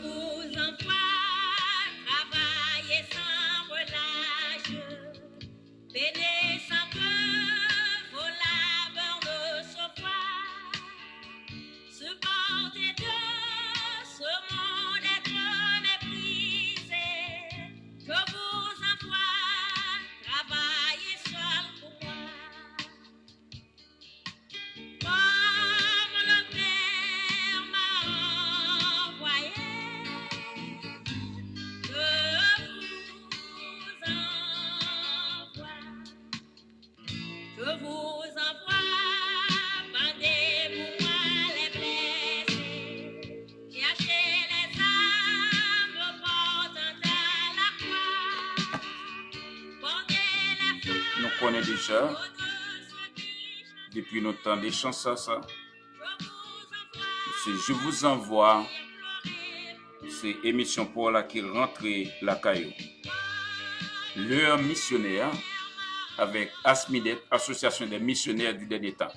vous envoie travailler sans relâche, peiner sans que vos labeurs ne soient supporter de ce monde être méprisé. Je vous envoie travailler seul pour moi. Comme le Père m'a envoyé, je vous envoie, bandez pour moi les blessés, cherchez les âmes portant à la croix, portez les femmes. Nous connaissons déjà, depuis notre temps des chansons, ça. C'est Je vous envoie, c'est émission pour la qui rentre la caillou. L'heure missionnaire avec ASMIDET, Association des missionnaires du dernier temps.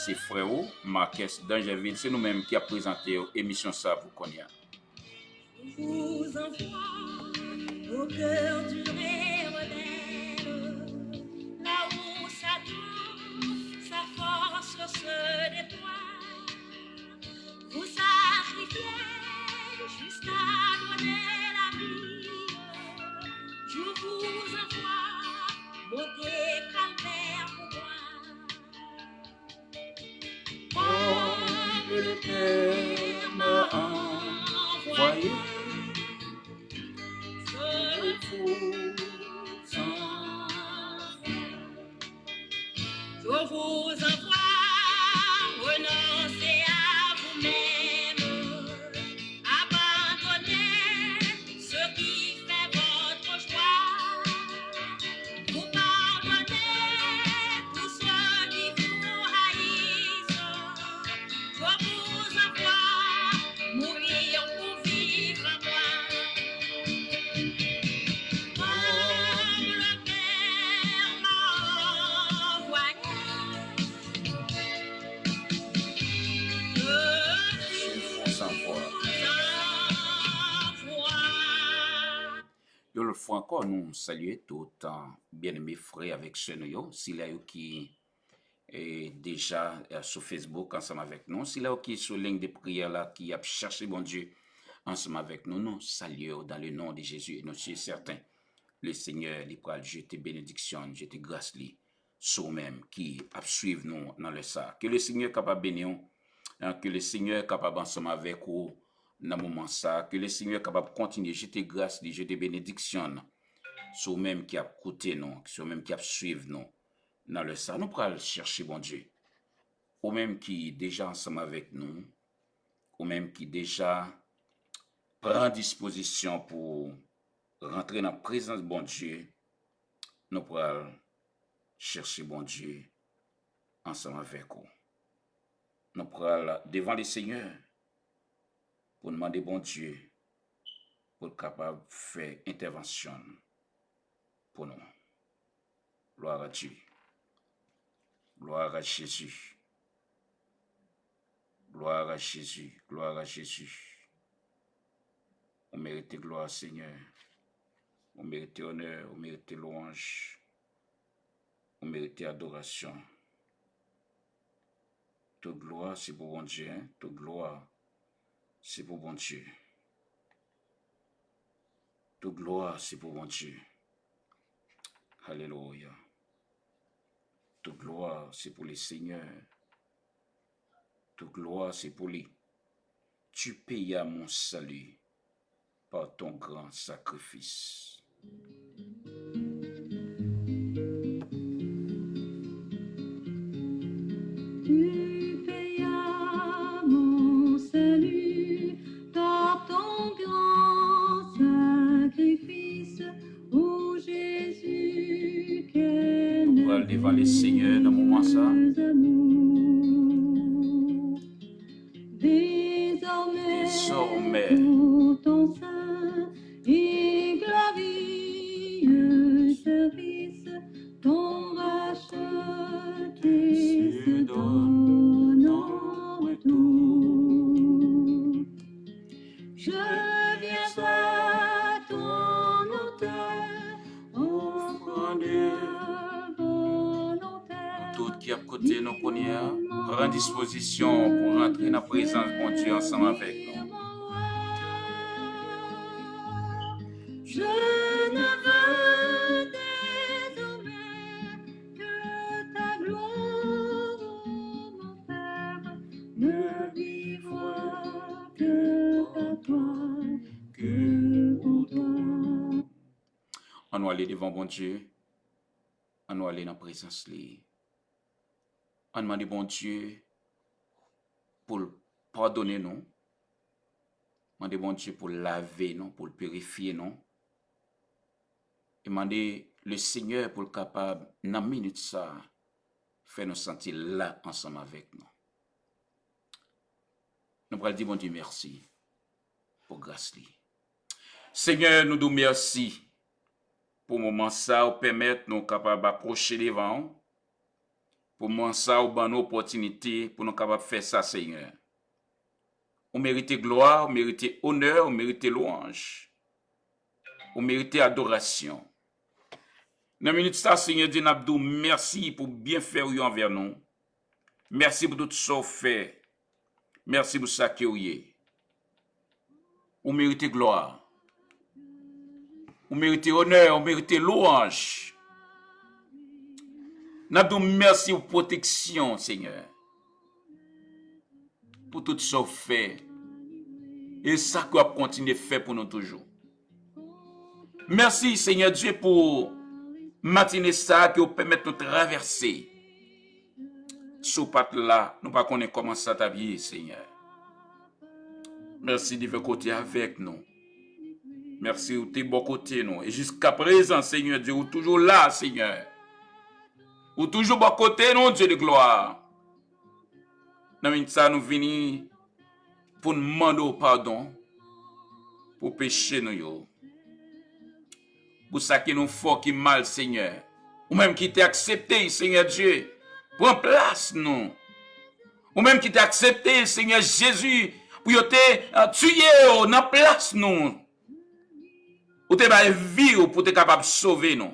C'est Frérot, Marquez d'Angeville, c'est nous-mêmes qui a présenté l'émission ça pour qu'on y a. Je vous envoie au cœur du rebelle, là où sa douce, sa force se déploie. Vous sacrifiez jusqu'à donner la vie. Je vous envoie monter calvaire pour moi. Comme le Père m'a envoyé, je vous envoie renoncer à vous-même, abandonner ce qui fait votre choix, vous pardonnez tous ceux qui vous haïssent. Je vous envoie mourir pour vivre en moi. Comme le Père m'a envoyé, de l'autre fois encore, nous saluons tout bien-aimés frères avec sœurs, s'il y a qui est déjà sur Facebook ensemble avec nous, s'il y a qui est sur ligne de prière là, qui a cherché bon Dieu ensemble avec nous, nous saluons dans le nom de Jésus et nous sommes certains. Le Seigneur, il pourra jeter bénédiction, jeter grâce lui, sur même qui a suivre nous dans le ça. Que le Seigneur capable bénir, que le Seigneur capable ensemble avec vous dans le moment ça, que le Seigneur capable continuer jeter grâce, jeter bénédiction sur même qui a coûté nous, sur même qui a suivre nous dans le ça. Nous pourrons chercher bon Dieu. Ou même qui déjà ensemble avec nous, ou même qui déjà prend disposition pour rentrer dans la présence de bon Dieu, nous pourrons chercher bon Dieu ensemble avec vous. Nous pourrons devant le Seigneur pour demander bon Dieu pour être capable de faire intervention pour nous. Gloire à Dieu. Gloire à Jésus. Gloire à Jésus. Gloire à Jésus. On mérite gloire, Seigneur. On mérite honneur, on mérite louange, on mérite adoration. Toute gloire, c'est pour bon Dieu. Hein? Toute gloire, c'est pour bon Dieu. Toute gloire, c'est pour bon Dieu. Alléluia. Toute gloire, c'est pour les seigneurs. Toute gloire, c'est pour lui. Tu payas mon salut par ton grand sacrifice. Tu payas mon salut par ton grand sacrifice, ô Jésus, quel On va devant les seigneurs dans le moment ça. Désormais, pour ton saint et glorieux service, ton racheté se donne en retour. tout qui a côté nous connaît, prend disposition pour rentrer dans la présence de Dieu ensemble avec nous. Je ne veux désormais que ta gloire, mon Père, ne vivre que par toi, que pour toi. On va aller devant bon Dieu. On va aller dans la présence de lui. On demande bon Dieu pour pardonner nous. On demande bon Dieu pour laver nous, pour purifier nous. Et demander le Seigneur pour le capable, dans une minute ça, faire nous sentir là ensemble avec nous. Nous allons dire bon Dieu merci pour grâce. Seigneur, nous nous merci pour le moment ça, ou permettre nous capables d'approcher devant. Pour le moment ça, ou ban opportunité pour nous capables de faire ça, Seigneur. On mérite gloire, on mérite honneur, on mérite louange. On mérite adoration. Dans la minute ça, Seigneur Dieu, nous merci pour bien faire envers nous. Merci pour tout ce que vous fait. Merci pour ça que vous avez. On mérite gloire. On mérite honneur, on mérite louange. Nous merci pour protection, Seigneur. Pour tout ce que vous fait. Et ça que vous continuez de faire pour nous toujours. Merci, Seigneur Dieu, pour matinée ça qui vous permet de traverser. Sous pat là, nous ne connaissons pas comment ça t'habiller, Seigneur. Merci de votre côté avec nous. Merci de tes bon côté nous. Et jusqu'à présent, Seigneur Dieu, vous toujours là, Seigneur. Vous toujours bon côté nous, Dieu de gloire. Dans ça, nous venons pour nous demander pardon pour pécher nous. Pour ça qui nous faut qui mal, Seigneur. Ou même qui t'a accepté, Seigneur Dieu. Prends place, nous. Ou même qui t'a accepté, Seigneur Jésus, pour te tuer dans la place, nous. Ou te vie pour te capable de sauver, nous.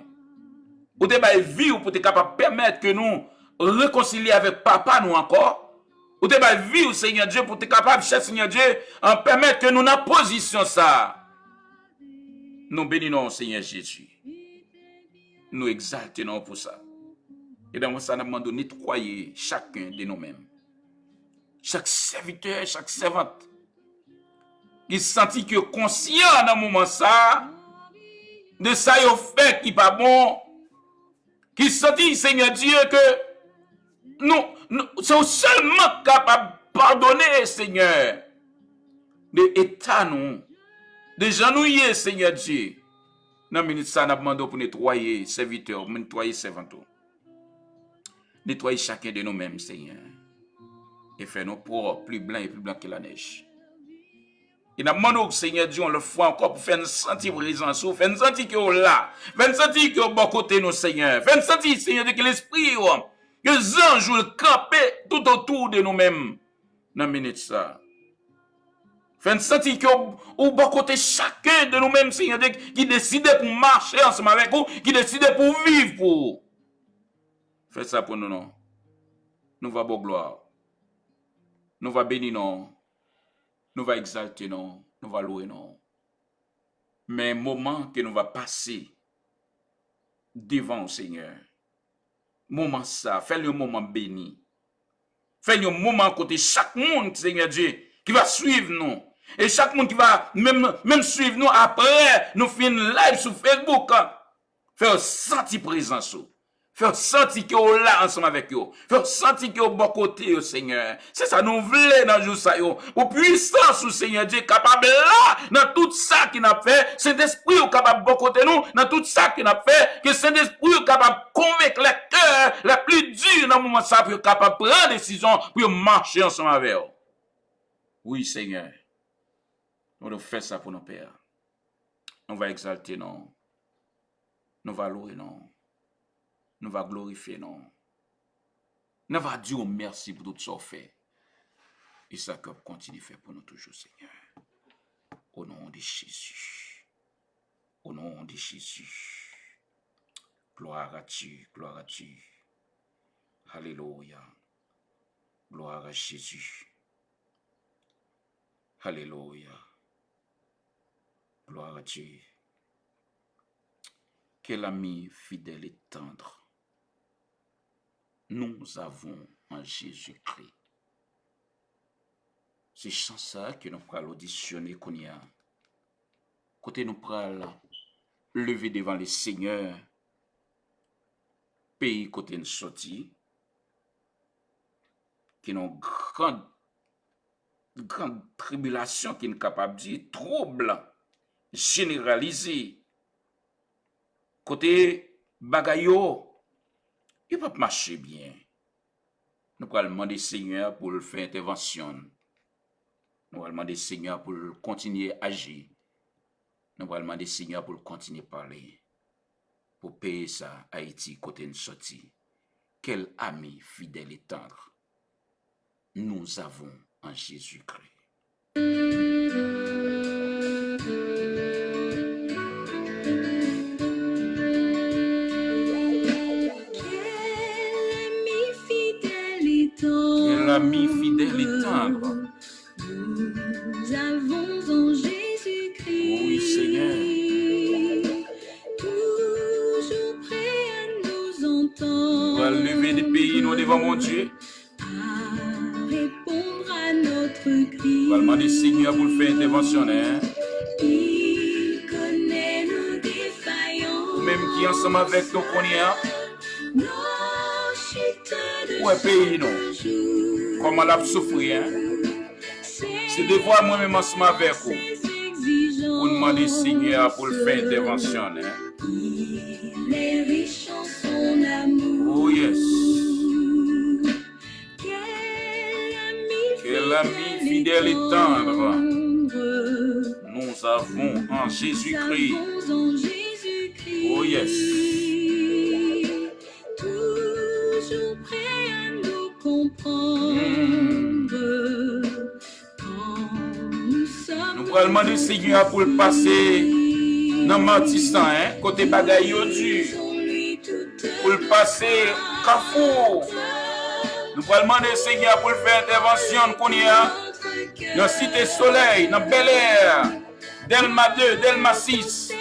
Ou te vie pour te capable de permettre que nous réconcilier avec papa, nous encore. Ou te vie, Seigneur Dieu, pour te capable, cher Seigneur Dieu, en permettre que nous, dans la position ça. Nous bénissons, Seigneur Jésus. Nous exaltons pour ça. Et dans ça, nous demandons de nettoyer chacun de nous-mêmes. Chaque serviteur, chaque servante. Il sentit que conscient dans le moment ça, de ça il fait qui pas bon. Qui sentit, Seigneur Dieu, que nous sommes seulement capables de pardonner, Seigneur. De état nous. De genouiller, Seigneur Dieu. Dans la minute ça, nous demandons pour nettoyer serviteurs, pour nettoyer servants. Nettoyer chacun de nous-mêmes, Seigneur. Et faire nos propres plus blancs et plus blancs que la neige. Et nous demandons, Seigneur Dieu, on le fait encore pour faire nous sentir présence, faire nous sentir que nous là, faire nous sentir que nous bon côté nous, Seigneur. Faire nous sentir, Seigneur Dieu, que l'esprit, que les anges le camper tout autour de nous-mêmes. Dans la minute ça. Faire nous sentir que nous bon côté chacun de nous-mêmes, Seigneur Dieu, qui décide pour marcher ensemble avec vous, qui décide pour vivre pour. Faites ça pour nous, non. Nous va beau gloire. Nous va bénir, non. Nous va exalter, non. Nous va louer, non. Mais un moment que nous va passer devant le Seigneur. Moment ça. Fais-le un moment béni. Fais-le un moment côté chaque monde, Seigneur Dieu, qui va suivre nous. Et chaque monde qui va même suivre nous après, nous finissons live sur Facebook. Faire sentir présence. Faire sentir que vous là ensemble avec vous. Faire sentir que vous bon côté, Seigneur. C'est ça nous voulons dans le jour ça. Au puissance, Seigneur Dieu, capable là, dans tout ça qu'il a fait, Saint-Esprit est capable de bon côté nous, dans tout ça qu'il a fait, que Saint-Esprit est capable de convaincre les cœurs les plus durs dans le moment ça, pour être capable de prendre des décisions, pour marcher ensemble avec vous. Oui, Seigneur. Nous devons faire ça pour nos pères. On va exalter, non. Nous va louer, non. Nous va glorifier, non. Nous va dire merci pour tout ce qu'on fait. Et ça que continue de faire pour nous toujours, Seigneur. Au nom de Jésus. Au nom de Jésus. Gloire à Dieu, gloire à Dieu. Alléluia. Gloire à Jésus. Alléluia. Gloire à Dieu. Quel ami fidèle et tendre nous avons en Jésus-Christ. C'est sans ça que nous pourrons auditionner qu'on y a. Côté nous pourrons lever devant le Seigneur, pays côté nous sorti, qui ont grande tribulation, qui est capable de dire trouble généralisé. Côté bagayo, il va pas marcher bien. Nous allons demander au Seigneur pour le faire intervention. Nous allons demander au Seigneur pour continuer à agir. Nous allons demander au Seigneur pour continuer à parler. Pour payer ça, Haïti, côté de sortie. Quel ami fidèle et tendre nous avons en Jésus-Christ. Quel ami fidèle et tendre nous avons en Jésus-Christ. Oui, Seigneur. Toujours prêt à nous entendre. On va lever des pays, nous devant mon Dieu. À répondre à notre cri. On va demander au Seigneur pour le faire intervention. Il connaît nos défaillances. Même qui ensemble avec nous qu'on y a. Nos chutes de Ouais, pays, non. chaque jour. Comment l'a souffrir, c'est de voir moi-même ensemble avec vous. Pour demander au Seigneur pour le faire intervention. Il est riche en son amour. Oh yes. Quel ami fidèle et tendre Nous avons en Jésus-Christ. Oh yes. Toujours prêt à nous comprendre. Nous allons demander au Seigneur pour le passer dans le martissant, côté bagaille au dur. Pour le passer Carrefour. Nous allons demander au Seigneur pour le faire intervention qu'on y a dans Cité Soleil, dans Bel Air, Delma 2, Delma 6,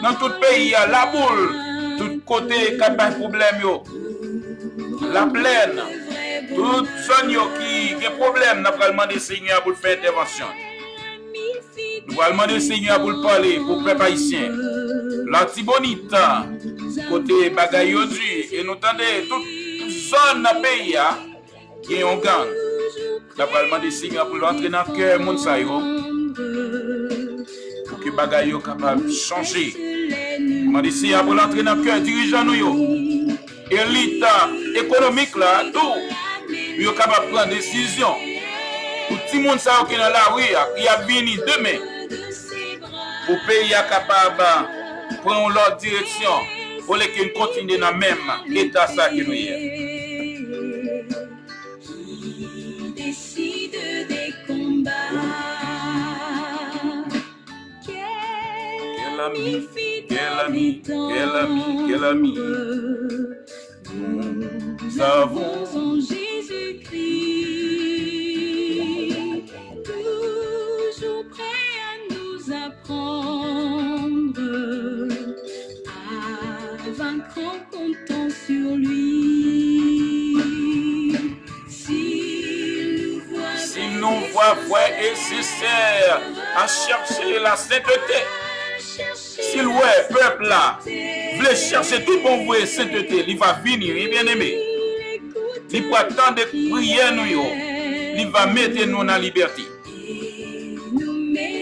dans tout le pays, la boule, tout côté qui a pas de problème, la plaine, tout zone qui a problème, nous allons demander au Seigneur pour le faire intervention. Nous allons demander au Seigneur pour le parler, pour le peuple haïtien. La Tibonite, côté bagaille au dur, et nous entendons toute zone dans le pays qui est en gang. Nous allons demander au Seigneur pour l'entrer dans le cœur, pour que bagaille soit capable de changer. Nous allons demander au Seigneur pour l'entrer dans le cœur, dirigeant nous, élite économique, là, tout, ils sont capables de prendre des décisions. Pour tout le monde qui est dans la rue, il a venu demain. Pour le pays est capable de prendre leur direction pour qu'ils continuent dans le même état que nous sommes. Qui décide des combats. Quel ami, quel ami, quel ami, quel ami. Nous avons en Jésus-Christ. Toujours prêt à nous apprendre à vaincre en comptant sur lui. S'il nous voit vrai et sincère à chercher la sainteté, s'il ouais, peuple là, voulait chercher tout bon vrai sainteté, il va venir, bien aimé. Il peut attendre de prier nous, il va mettre nous dans la liberté.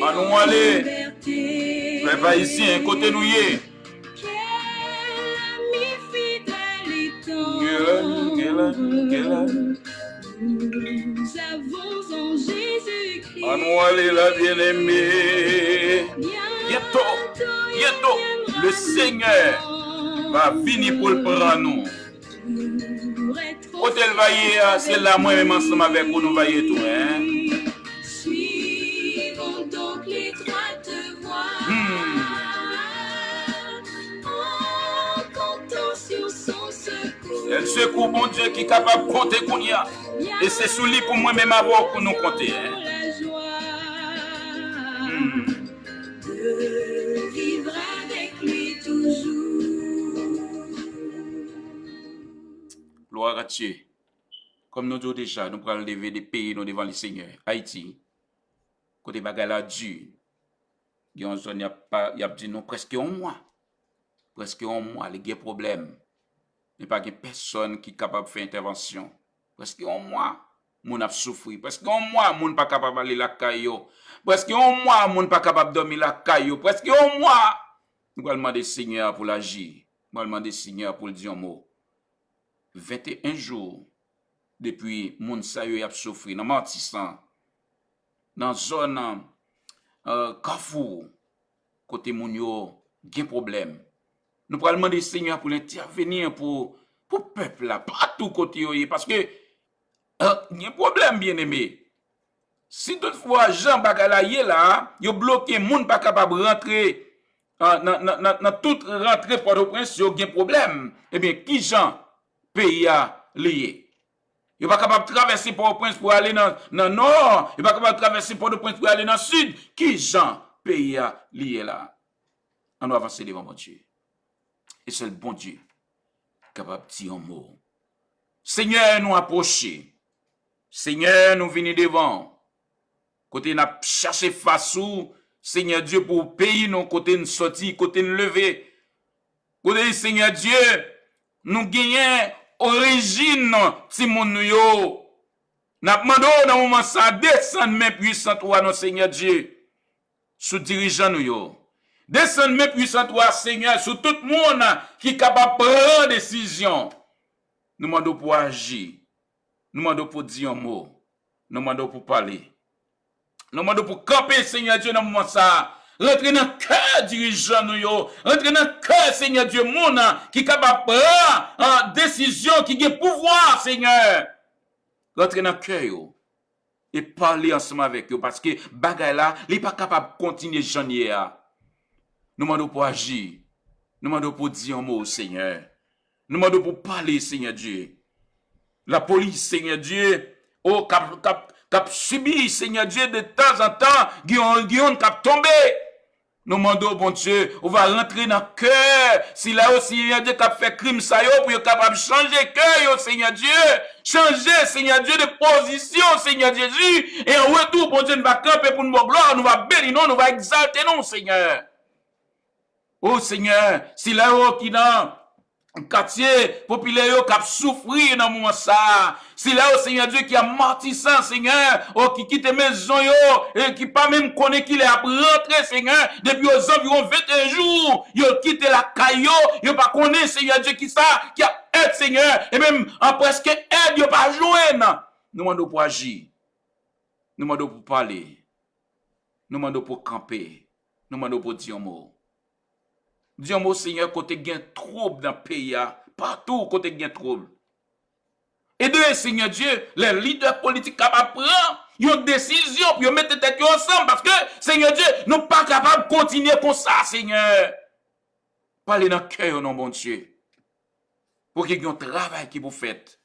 À nous aller, peuple ici, côté nous y est. Nous avons en Jésus-Christ. À nous aller là, bien-aimé. Bientôt, le Seigneur va venir pour le prendre nous. Quand elle va y aller, c'est là moi-même ensemble avec vous, nous va y aller tout. Suivons donc l'étroite voie. En comptant sur son secours. Elle secoue, bon Dieu, qui est capable de compter qu'on y a. Et c'est sous lui pour moi-même avoir pour nous compter. Hein. La joie de vivre avec lui toujours. Gloire à Dieu. Comme nous disons déjà, nous pourrons lever des pays nous devant le Seigneur. Haïti, côté bagala Dieu. Il y a une zone, il y a dit non, presque un mois. Presque un mois, il y a des problèmes. Il n'y a pas de personne qui est capable de faire intervention. Presque un mois, moun a souffert. Presque un mois, moun pas capable d'aller la caillou. Presque un mois, moun pas capable de dormir la caillou. Presque un mois. Nous allons demander Seigneur pour l'agir. Nous allons demander Seigneur pour le dire un mot. 21 jours depuis moun sa yo a souffert dans Martissan, dans zone Carrefour, côté moun yo gen problème. Nous allons demander Seigneur pour intervenir pour peuple là, partout côté yo, parce que il y a un problème bien aimé. Si toutefois Jean Bagala yé là, yo bloqué moun pas capable rentrer dans toute rentrée Port-au-Prince, yo gen problème. Eh bien qui Jean pays a lié? Yo pas capable de traverser Port-au-Prince pour aller dans le nord, yo pas capable de traverser Port-au-Prince pour aller dans le sud. Qui Jean pays a lié là? On va avancer devant mon Dieu. Et c'est le bon Dieu capable de dire un mot. Seigneur, nous approcher. Seigneur, nous venons devant. Côté nous chercher face ou, Seigneur Dieu, pour payer nos côté nous sortir, côté nous lever. Côté Seigneur Dieu, nous gagnons origine ti moun nou yo. N'a demandé dans moment ça descendre main puissante toi non Seigneur Dieu sous dirigeant nous yo. Descendre main puissante toi Seigneur sur tout monde qui est capable de prendre décision. Nous demandons pour agir. Nous demandons pour dire un mot. Nous demandons pour parler. Nous demandons pour camper Seigneur Dieu dans moment ça. Rentrez dans le cœur dirigeant nous yo. Rentrez dans le cœur Seigneur Dieu moun qui est capable de prendre décision, qui a pouvoir Seigneur. Rentrez dans le cœur yo. Et parler ensemble avec eux parce que bagay là, il n'est pas capable de continuer janvier. Nous demandons pour agir. Nous demandons pour dire un mot Seigneur. Nous demandons pour parler Seigneur Dieu. La police Seigneur Dieu, cap subi Seigneur Dieu de temps en temps, guillon cap tombé. Nous demandons, bon Dieu, on va rentrer dans le cœur. Si là aussi, il y a des qui fait crime, ça y est, pour être capable de changer le cœur, Seigneur Dieu. Changer, Seigneur Dieu, de position, Seigneur Jésus. Et en retour, bon Dieu, nous va camper pour nous gloire, nous va bénir, nous va exalter, non, Seigneur. Oh, Seigneur, si là, qui dans quartier populaire qui a souffrir dans moment ça. Si là au Seigneur Dieu qui a martissant Seigneur, qui quitte maison yo et qui pas même connaît qu'il est à rentrer Seigneur depuis aux environ 21 jours, yo quitté la caillou, yo pas connaît Seigneur Dieu qui ça qui a aide Seigneur et même en presque aide yo pas joindre. Nous demandons pour agir. Nous demandons pour parler. Nous demandons pour camper. Nous demandons pour dire un mot. Dis moi Seigneur, côté gain trouble dans le pays, partout côté gain trouble. Et de Seigneur Dieu, les leaders politiques capables de prendre une décision pour mettre tête ensemble parce que Seigneur Dieu, nous pas capables de continuer comme ça, Seigneur. Parlez dans le cœur, non, bon Dieu. Pour qu'il y ait un travail qui vous fait.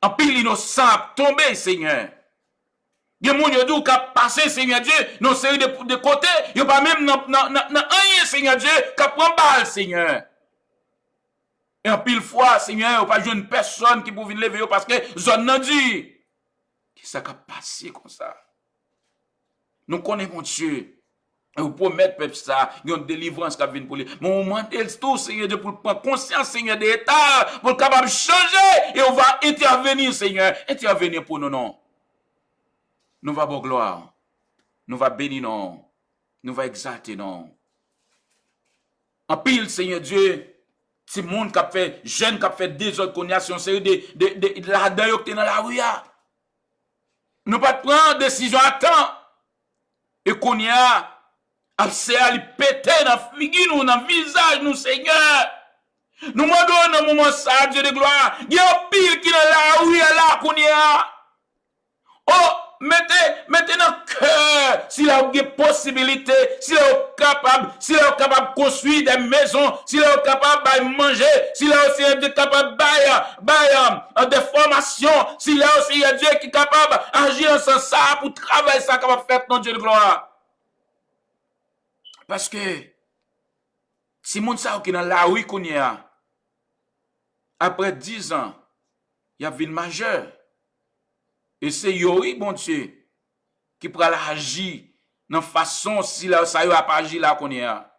En pile innocent tomber, Seigneur. Il y a des gens qui ont passé, Seigneur Dieu, dans une série de côtés. Il n'y a pas même dans rien, Seigneur Dieu, qui prend balle, Seigneur. Et en pile fois, Seigneur, il n'y a pas une personne qui peut venir lever parce que zone n'a dit. Qui ça qui a passé comme ça? Nous connaissons mon Dieu. Et vous promettez, peuple, ça, il y a une délivrance qui vient pour lui. Mais on demande tout, Seigneur Dieu, pour prendre conscience, Seigneur, de l'État, pour être capable de changer. Et on va intervenir, Seigneur. Intervenir pour nous, non. Nous va bon gloire. Nous va bénir, non. Nous va exalter, non. En pile, Seigneur Dieu, si monde qui a fait, jeune qui a fait des autres connaissances, c'est de la d'ailleurs qui est dans la rue. Nous pas prendre décision à temps. Et qu'on y a, c'est à lui péter dans la figure, nous, dans le visage, nous, Seigneur. Nous demandons dans le moment ça, Dieu de gloire. Il y a un pile qui est dans la rue, là, qu'on y a. Oh! mettez dans le cœur, si vous avez possibilité, si vous êtes capable, de construire des maisons, si vous êtes capable de manger, si vous êtes capable de des formations, si vous êtes aussi Dieu qui est capable d'agir en ce sens ça, pour travailler ça, capable de faire notre Dieu de gloire. Parce que, si moun sa qui dans la rue qu'on y a, après 10 ans, il y a une majeure. Et c'est Yori, bon Dieu, qui pourra agir dans façon si là, ça y a pas agi là qu'on y a.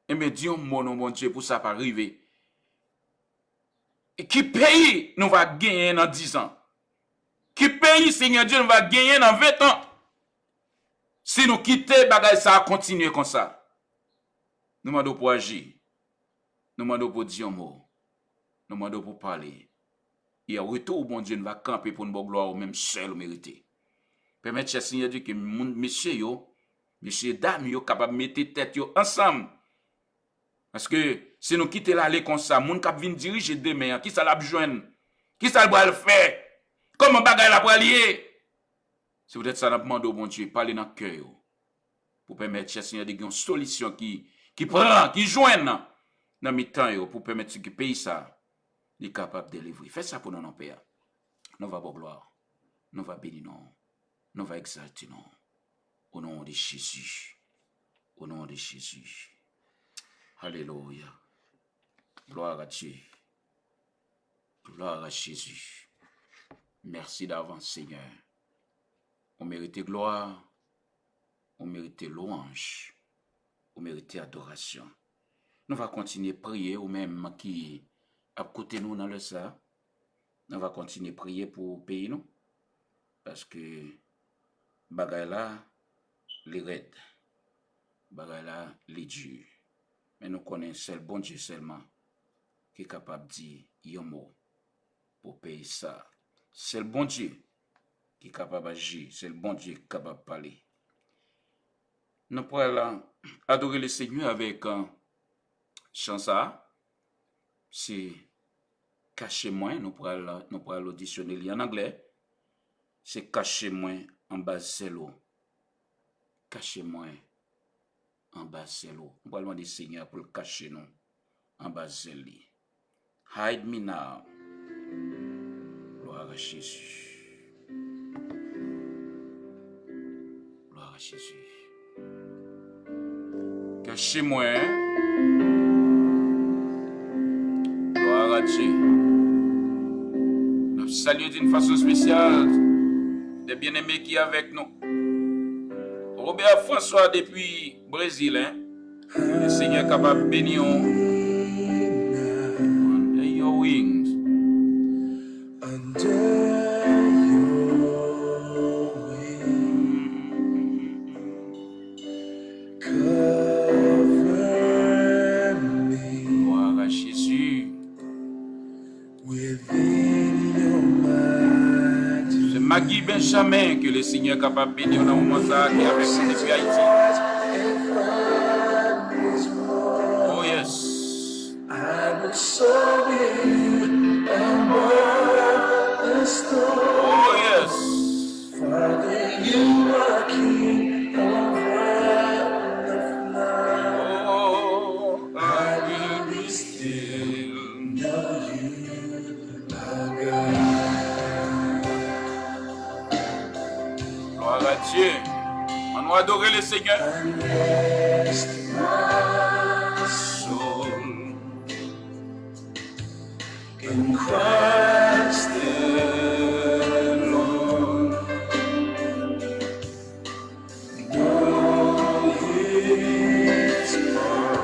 Et me dit mon Dieu, pour ça pas arriver. Et qui pays nous va gagner dans 10 ans? Qui pays, Seigneur Dieu, nous va gagner dans 20 ans? Si nous quittons, bagay ça continuer comme ça. Nous demandons pour agir. Nous demandons pour dire un mot. Nous demandons pour parler. Et en retour, bon Dieu, nous va camper pour nous gloire au même seul mérité. Permettez, Seigneur Dieu, que messieurs, dames, yo capable de mettre tête yo ensemble. Parce que si nous quittons l'aller comme ça, moun kap vin diriger demain, qui ça l'a besoin? Qui ça va le faire? Comment bagay la pour lier? Si vous êtes ça, nous demandons au bon Dieu, parlez dans le cœur. Pour permettre, Seigneur, de une solution qui prend, qui joigne dans le temps pour permettre que le pays ça est capable de délivrer. Faites ça pour nous, non, Père. Nous va pour gloire. Nous va bénir, non. Nous va exalter, non. Au nom de Jésus. Au nom de Jésus. Alléluia. Gloire à Dieu. Gloire à Jésus. Merci d'avance, Seigneur. On mérite gloire. On mérite louange. On mérite adoration. Nous allons continuer à prier, ou même qui à côté nous dans le ça. Nous allons continuer à prier pour le pays, nous. Parce que bagay là, les raides. Bagay là, les durs. Mais nous connaissons le bon Dieu seulement qui est capable de dire un mot pour payer ça. C'est le bon Dieu qui est capable d'agir. C'est le bon Dieu qui est capable de parler. Nous pourrons adorer le Seigneur avec un chant ça. C'est Cachez-moi. Nous pourrons l'auditionner en anglais. C'est Cachez-moi en bas de l'eau. Cachez-moi en bas de l'eau. Nous pourrons demander au Seigneur pour le cacher nous en bas de l'eau. Hide me now. Gloire à Jésus. Gloire à Jésus. Cachez-moi. Gloire à Dieu. Nous saluons d'une façon spéciale des bien-aimés qui sont avec nous. Robert François depuis Brésil. Le Seigneur est capable de bénir under your wings. Gloire à Jésus. C'est Maggie Benjamin que le Seigneur est capable de bénir dans le moment ça qui est avec nous depuis Haïti. Oh yes. Oh yes. Oh, I will be still. Gloire à Dieu. On va adorer le Seigneur. Soul in Christ alone. Know His power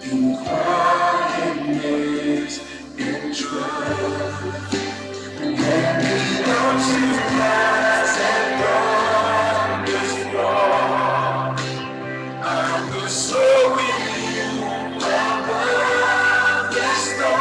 in quietness, in truth. And He wants to pass and run this war. I will soar with you above the storm.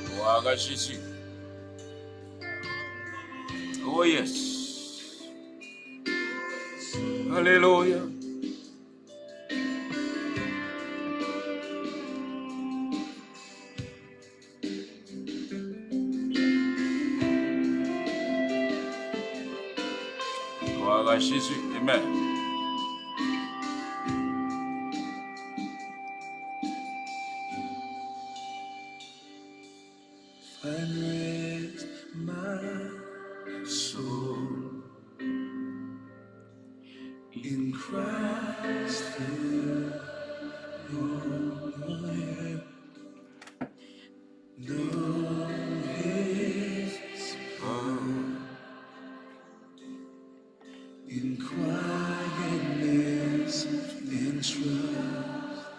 Gloire à Jésus. Oh yes. Alléluia. Gloire à Jésus. Amen. Find rest my soul in Christ alone. No his power in quietness and trust.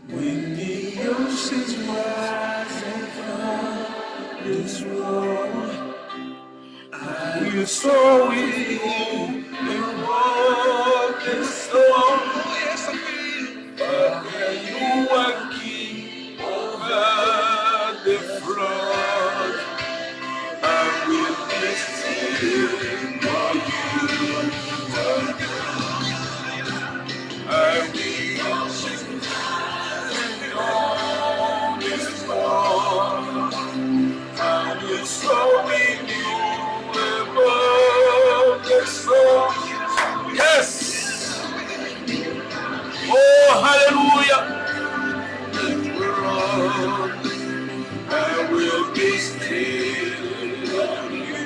When the oceans rise and flood this world, I will soar with you and walk this storm. Yes, I will. Father, you are king over the flood. I will be still for you. I will on this storm. I will soar with you above the storm. Yes. Oh, hallelujah. I will be still on you.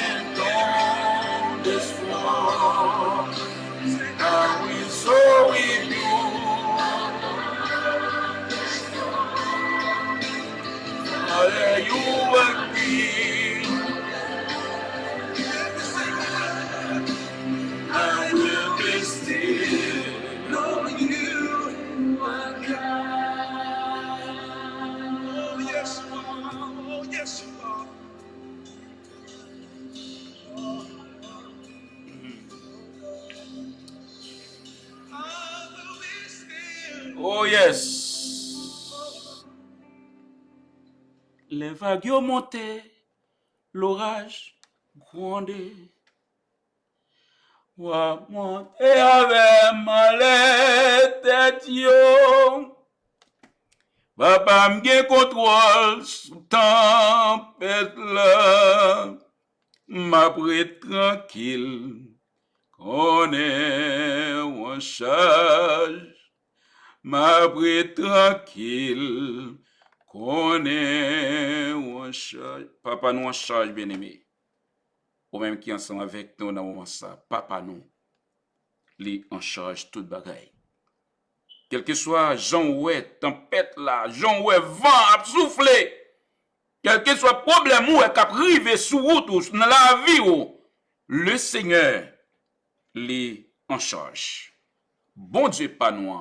And on this storm, I will soar with you. Father, you are king. I will be still, knowing you are God. Oh, yes, you are. Oh, yes, you are. I will be still. Oh yes. Les vagues ont monté, l'orage grondé. Wa monter avec ma tête yo. Papa m'gen contrôle sous tempête là. M'après tranquille, qu'on est en charge. M'après tranquille, qu'on est en charge. Papa nous en charge, bien-aimé. Ou même qui ensemble avec nous dans le moment ça. Papa nous, li en charge toute bagaille. Quel que soit Jean oué, tempête là, Jean oué, vent a soufflé. Quel que soit problème ou est arrivé sous route ou dans la vie ou, le Seigneur li en charge. Bon Dieu pas nous,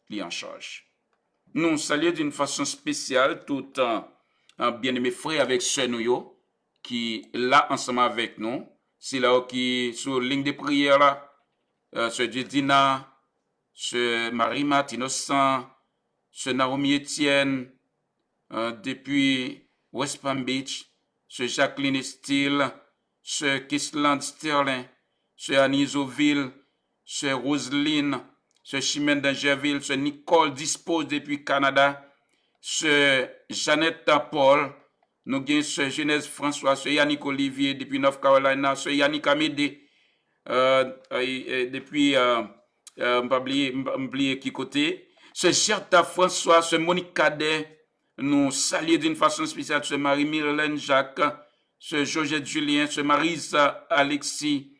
li en charge. Nous saluons d'une façon spéciale tout en bien-aimé frère avec sœur nous qui là ensemble avec nous. C'est là qui sur ligne de prière là, sœur Dina, sœur Marie-Mat Innocent, sœur Naomi Etienne, depuis West Palm Beach, sœur Jacqueline Steele, sœur Kisland Sterling, sœur Annie Oville, sœur Roseline, sœur Chimène d'Angerville, sœur Nicole Dispose depuis Canada, sœur Jeannette Paul, nous avons sœur Genèse François, sœur Yannick Olivier depuis North Carolina, sœur Yannick Amédée depuis m'oublier qui côté, sœur Gerta François, sœur Monique Cadet, nous saluons d'une façon spéciale sœur Marie-Myrlène Jacques, sœur Georgette Julien, sœur Marisa Alexis.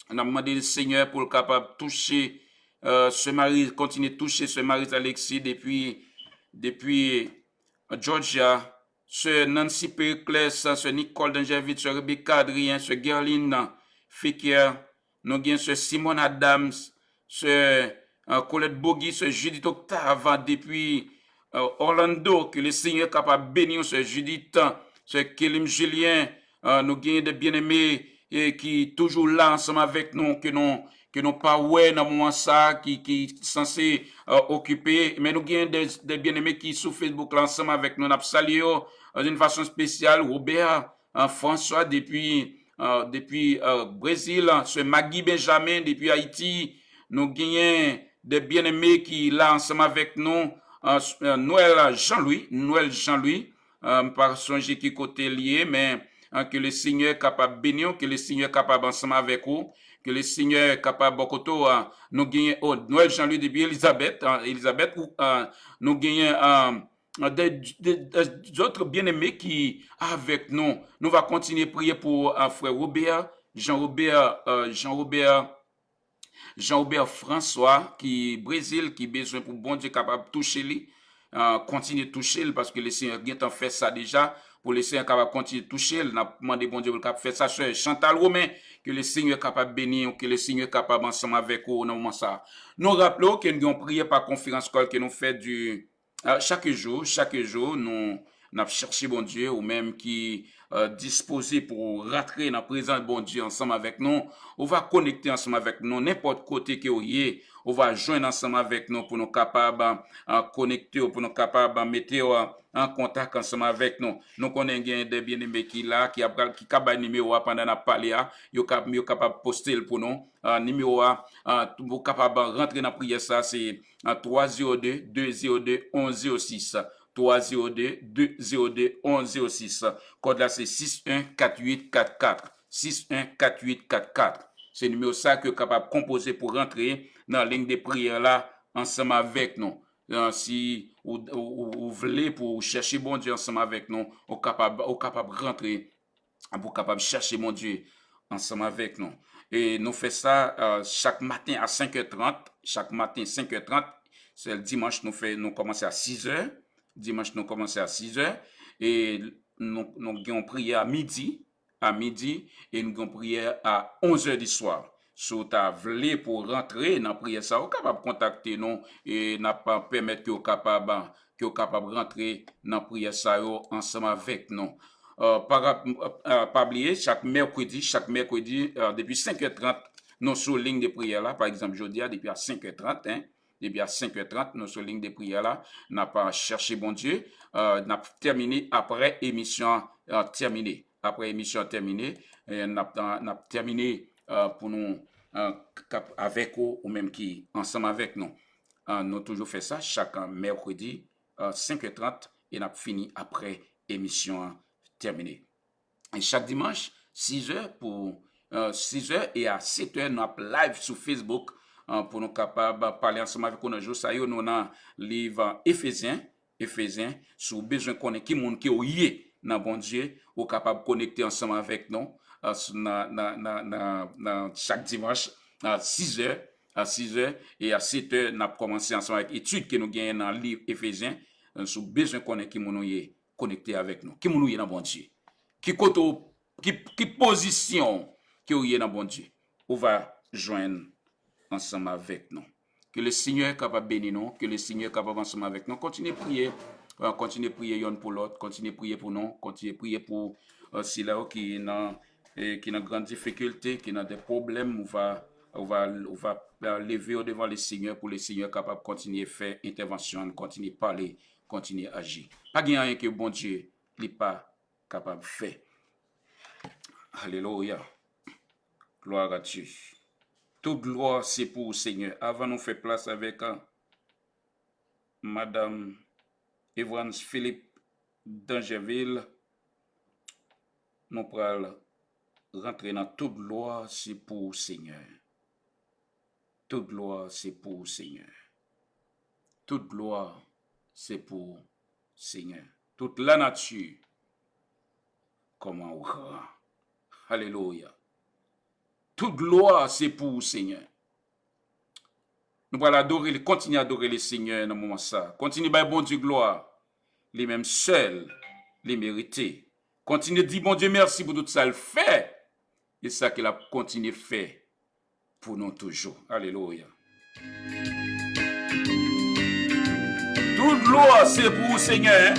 On a demandé le Seigneur pour le capable de toucher ce mari, continuer de toucher ce mari Alexis depuis Georgia, ce Nancy Pericles, ce Nicole d'Angerville, ce Rebecca Adrien, ce Gerline Fikier, nous avons ce Simon Adams, ce Colette Bogui, Sœur Judith Octave, depuis Orlando, que le Seigneur est capable de bénir Sœur Judith, Sœur Kélim Julien, nous gagnons des bien-aimés qui toujours là ensemble avec nous, que nous pas ouais dans le moment ça, qui censé occuper, mais nous gagnons des bien-aimés qui sur Facebook là ensemble avec nous, nous saluons d'une façon spéciale, Robert, François, depuis Brésil, ce Magui Benjamin, depuis Haïti, nous gagnons des bien-aimés qui là ensemble avec nous, Noël Jean-Louis, par songer qui côté lié, mais que le Seigneur est capable de bénir, que le Seigneur est capable ensemble avec vous, que le Seigneur est capable de nous gagner, Noël Jean-Louis depuis Elisabeth, nous gagnons d'autres bien-aimés qui avec nous. Nous va continuer à prier pour frère Robert, Jean-Robert François, qui Brésil, qui besoin pour bon Dieu capable de toucher lui, continuer de toucher lui, parce que le Seigneur a fait ça déjà, pour le Seigneur capable de continuer de toucher lui, n'a demandé bon Dieu pour faire ça, sur Chantal Romain, que le Seigneur est capable de bénir, que le Seigneur est capable ensemble avec vous, dans moment ça. Nous rappelons que nous avons prié par conférence call que nous fait chaque jour, nous avons cherché bon Dieu, ou même qui disposé pour rentrer dans la présence de bon Dieu ensemble avec nous. On va connecter ensemble avec nous, n'importe côté que vous y on va joindre ensemble avec nous pour nous capables connecter, pour nous capables mettre en contact ensemble avec nous. Nous connaissons des bien-aimés qui là, qui capable numéro pendant la parler, yo capable poster pour nous. Numéro pour capable rentrer dans la prière ça c'est 302 202 1106. 302 202 1106. Code là c'est 614844. 614844. C'est le numéro ça que vous êtes capable de composer pour rentrer dans la ligne de prière là ensemble avec nous. Si vous voulez pour chercher bon Dieu ensemble avec nous, vous êtes capable de rentrer pour capable chercher mon Dieu ensemble avec nous. Et nous faisons ça chaque matin à 5h30. Chaque matin 5h30. C'est le dimanche, nous commençons à 6h. Dimanche, nous commençons à 6h. Et nous avons prié à midi, et nous avons prié à 11h du soir. Si vous voulez pour rentrer dans la prière, vous êtes capable de contacter nous et n'a pas permettre que vous capable de rentrer dans la prière ensemble avec nous. Pas oublier, chaque mercredi, depuis 5h30, nous sur ligne de prière là, par exemple, jeudi, depuis à 5h30, depuis à 5h30, nous sur ligne de prière là, n'a pas cherché bon Dieu, n'a terminé après émission terminée. Après émission terminée, n'a terminé pour nous avec vous ou même qui ensemble avec nous. Nous toujours fait ça chaque mercredi 5h30 et n'a fini après émission terminée. Et chaque dimanche 6h pour 6h et à 7h nous avons live sur Facebook pour nous capables parler ensemble avec nous. Jour ça nous avons livre Éphésiens sur besoin connaître qui monde qui est dans bon Dieu ou capable connecter ensemble avec nous chaque dimanche à 6h et à 7h nous avons commencé ensemble avec études que nous gagnons dans le livre Éphésiens sur besoin connaître qui monde est connecté avec nous qui monde est dans bon Dieu qui position qui est dans bon Dieu on va joindre ensemble avec nous. Que le Seigneur est capable de bénir nous, que le Seigneur est capable ensemble avec nous. Continuez à prier l'un pour l'autre, continuez à prier pour nous, continuez à prier pour ceux qui ont grande difficulté, qui ont des problèmes. On va lever devant le Seigneur pour le Seigneur capable de continuer à faire intervention, continuer à parler, continuer à agir. Pas de rien que bon Dieu n'est pas capable de faire. Alléluia. Gloire à Dieu. Toute gloire, c'est pour le Seigneur. Avant, nous faire place avec Madame Evans Philippe d'Angeville. Nous pourrons rentrer dans toute gloire, c'est pour le Seigneur. Toute gloire, c'est pour le Seigneur. Toute gloire, c'est pour le Seigneur. Toute la nature, comment on grand. Alléluia. Toute gloire, c'est pour le Seigneur. Nous allons adorer, continuer à adorer le Seigneur dans le moment ça. Continuez à dire bon Dieu gloire. Les mêmes seuls, les mérités. Continuez à dire bon Dieu merci pour tout ça le fait. Et ça qu'il a continué à faire pour nous toujours. Alléluia. Toute gloire, c'est pour Seigneur.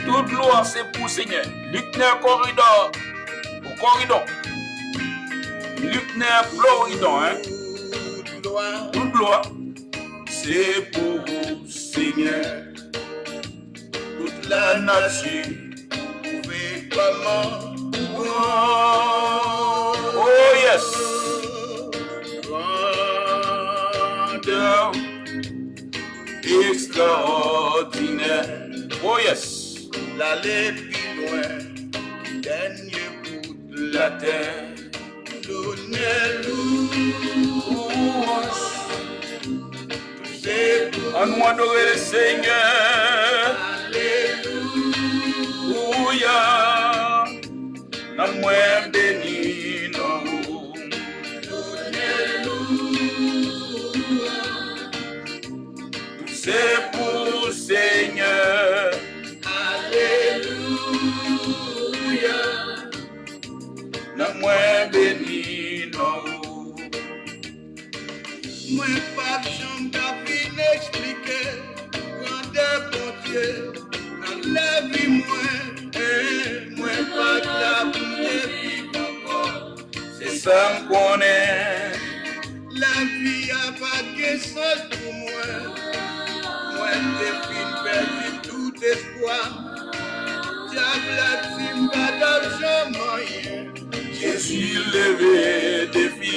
Toute gloire, c'est pour Seigneur. Lucner corridor. Au corridor. Lucner Floridon, hein. Toute gloire, c'est pour vous, Seigneur. Toute la nature, pouvez comment. Oh yes. Grandeur extraordinaire. Oh yes. L'aller plus loin, dernier bout de la terre. À nous adorer le Seigneur. Alléluia. N'a moins béni nous. C'est pour Seigneur. Alléluia. N'a moins béni nous. Moi pas de chambre d'afin expliquer. Grandeur bon Dieu. Dans la vie moi pas de la vie encore. C'est ça qu'on est. La vie a pas de sens pour moi. Moi j'ai perdu tout espoir. Diable a dit pas d'argent moyen. Jésus levé défi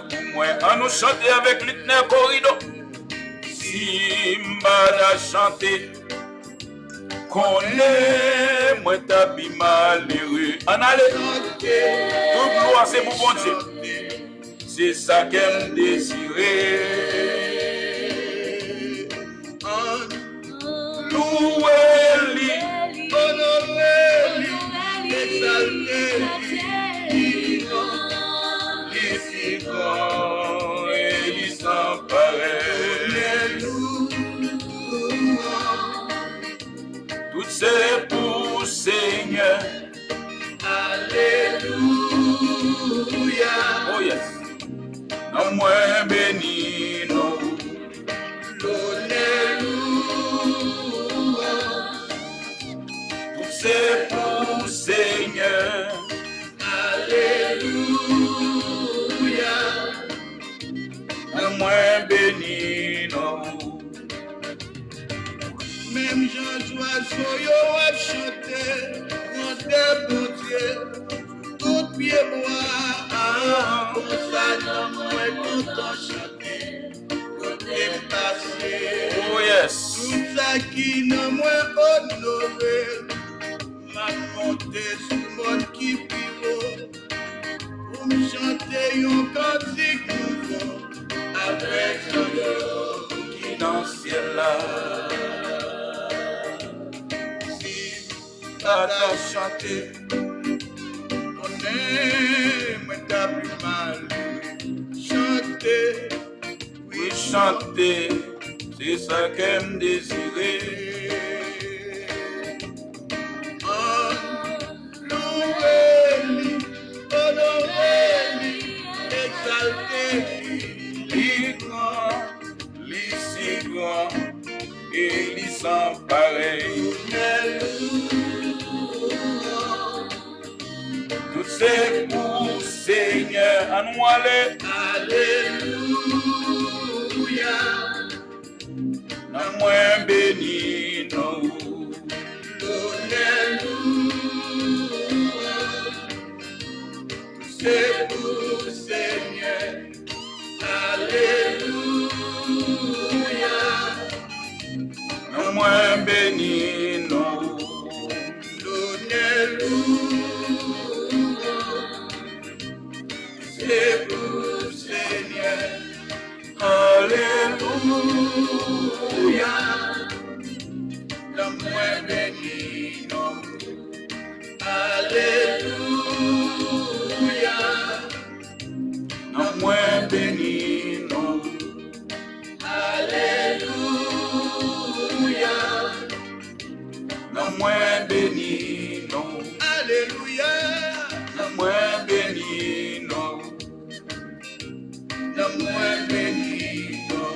pour moi. À nous chanter avec Lucner Corridor. Simba a chanté. Qu'on est, moi t'habi malheureux. En allez, toute gloire c'est pour bon Dieu. C'est ça qu'aime désirer. Louez-lui, honorez-lui, exaltez-lui. Il si grand et il sans pareil. Tout c'est pour Seigneur. Alléluia. Oh yes. Non moins béni non. L'Alléluia. Tout c'est pour Seigneur. Alléluia. Non moins béni non. Même Jean-Joie Soyo a chanté, grandeur bon Dieu, tout pied bois, pour ça non moins content chanter, côté passé. Oh yes. Tout ça qui non moins honoré, m'a monté sous mon qui pivot, pour me chanter un cantique nouveau, avec Jean-Joie qui dans le ciel là. À chanter, on est, moi t'as plus mal. Chanter, oui chanter, c'est ça qu'aime désirer. Louez-lui, honorez-lui, exaltez-lui, lui grand, lui si grand, et lui sans pareil. Tout c'est pour Seigneur, à nous aller. Alléluia. Non moins béni nous. Alléluia. Tout c'est pour Seigneur. Alléluia. Non moins béni nous. C'est pour Seigneur. Alléluia. Le moins béni non. Alléluia. Le moins béni non. Alléluia. Le moins béni non. Alléluia. Le moins béni non. Le moins béni non.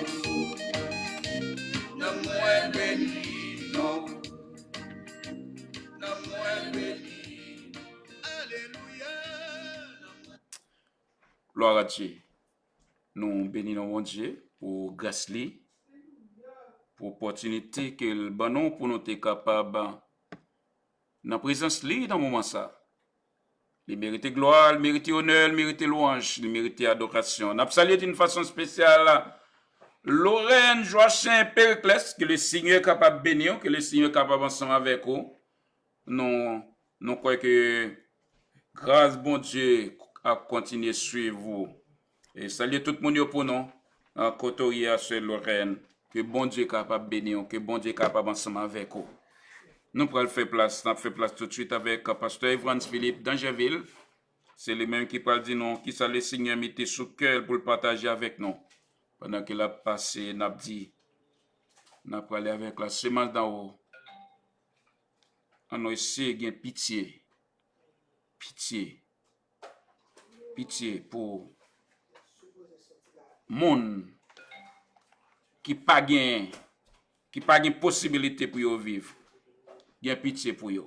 Dieu. Nous bénissons mon Dieu pour grâce li, pour opportunité que le banon pour nous être capable dans présence li dans moment ça. Il mérite gloire, il mérite honneur, il mérite louange, il mérite adoration. N'a salué d'une façon spéciale Lorraine, Joachim, Périclès, que le Seigneur est capable de bénir, que le Seigneur est capable ensemble avec vous. Nous croyons que grâce bon Dieu a continué à suivre vous. Et saluer tout le monde pour nous, en côté à ce Lorraine, que bon Dieu est capable de bénir, que bon Dieu est capable ensemble avec vous. Nous pourrons faire place, nous fait place tout de suite avec pasteur Evans Philippe d'Angeville. C'est le même qui parle dire non, qui ça le Seigneur mettait sous cœur pour le partager avec nous. Pendant qu'il a passé, n'a dit, n'a parlé avec la semence d'en haut. On a essayé de pitié. Pitié. Pitié pour monde qui pas gain possibilité pour yo vivre. Il y a pitié pour yo.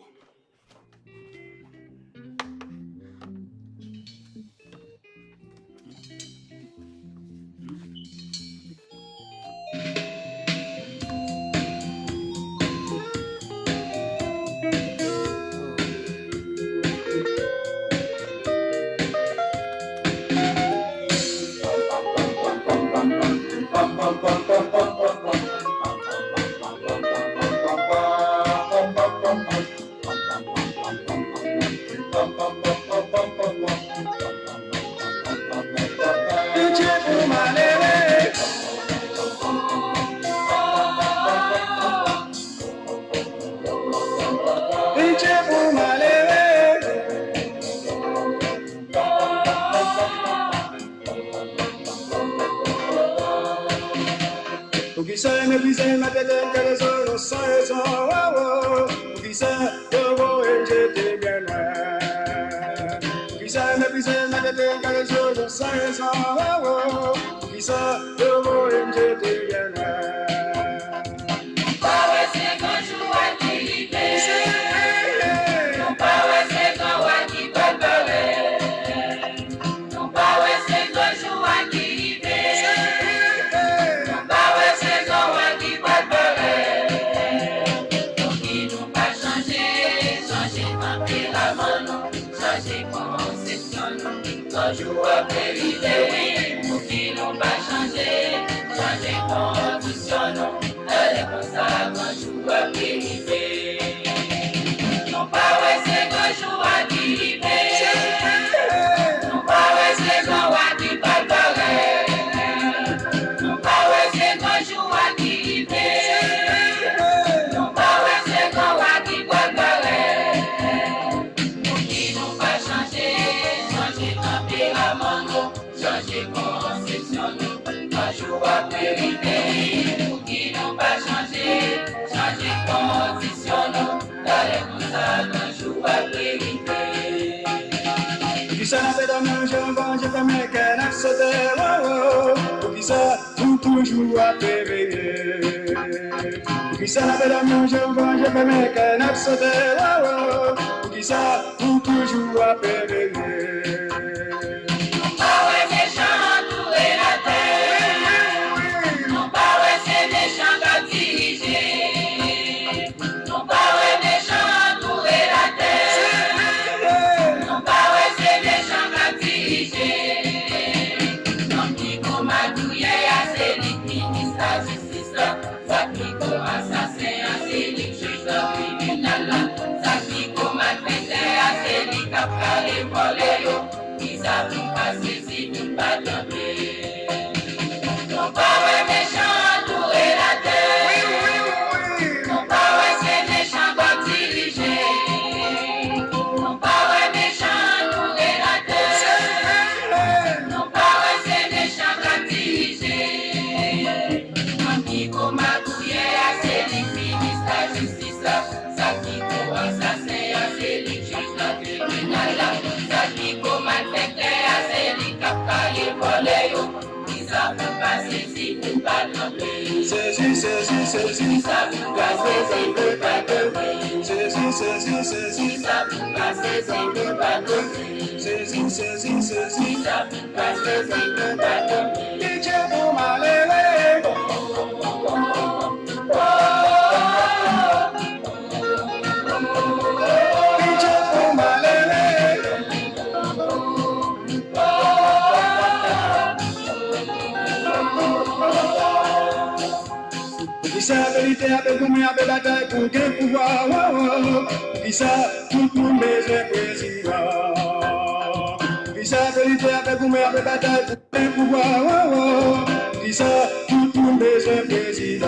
Ceci, Sezi, sezi, sezi. DJ pour Malele. DJ pour Malele. Isa vérité avec nous, avec bataille pour gain pouvoir. Isa tout le monde besoin président. Isa vérité avec nous, avec bataille pour gain pouvoir. Isa tout le monde besoin président.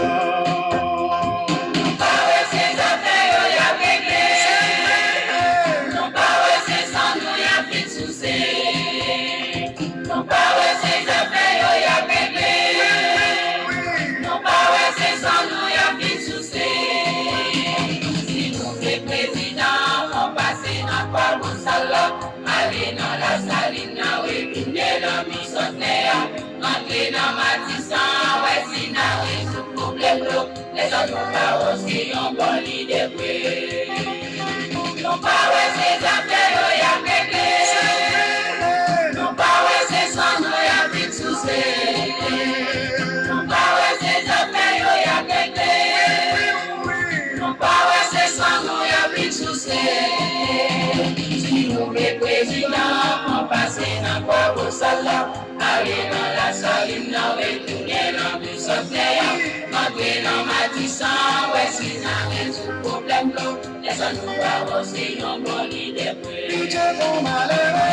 DJ pour Malele.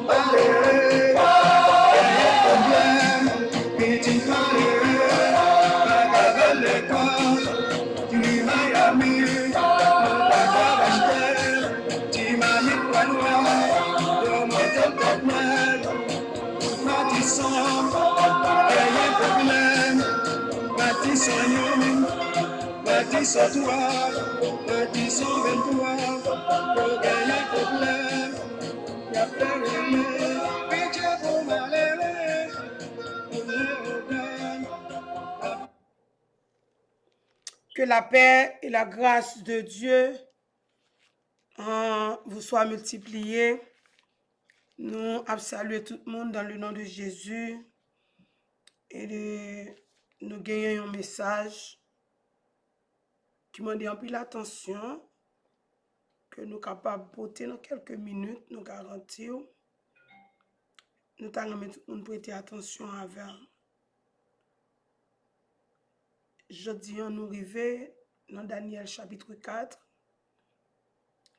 Malele. Petit Malele. Baga de l'école. Du Miami. Bâtissons toi, bâtissons 23, pour gagner problème, y'a pas rien, pitié pour Malele, Que la paix et la grâce de Dieu vous soient multipliées. Nous saluons tout le monde dans le nom de Jésus et nous gagnons un message qui m'a dit en pile attention que nous sommes capables de porter dans quelques minutes, nous garantissons. Nous allons prêter attention avec. Jeudi, nous arrivons dans Daniel chapitre 4.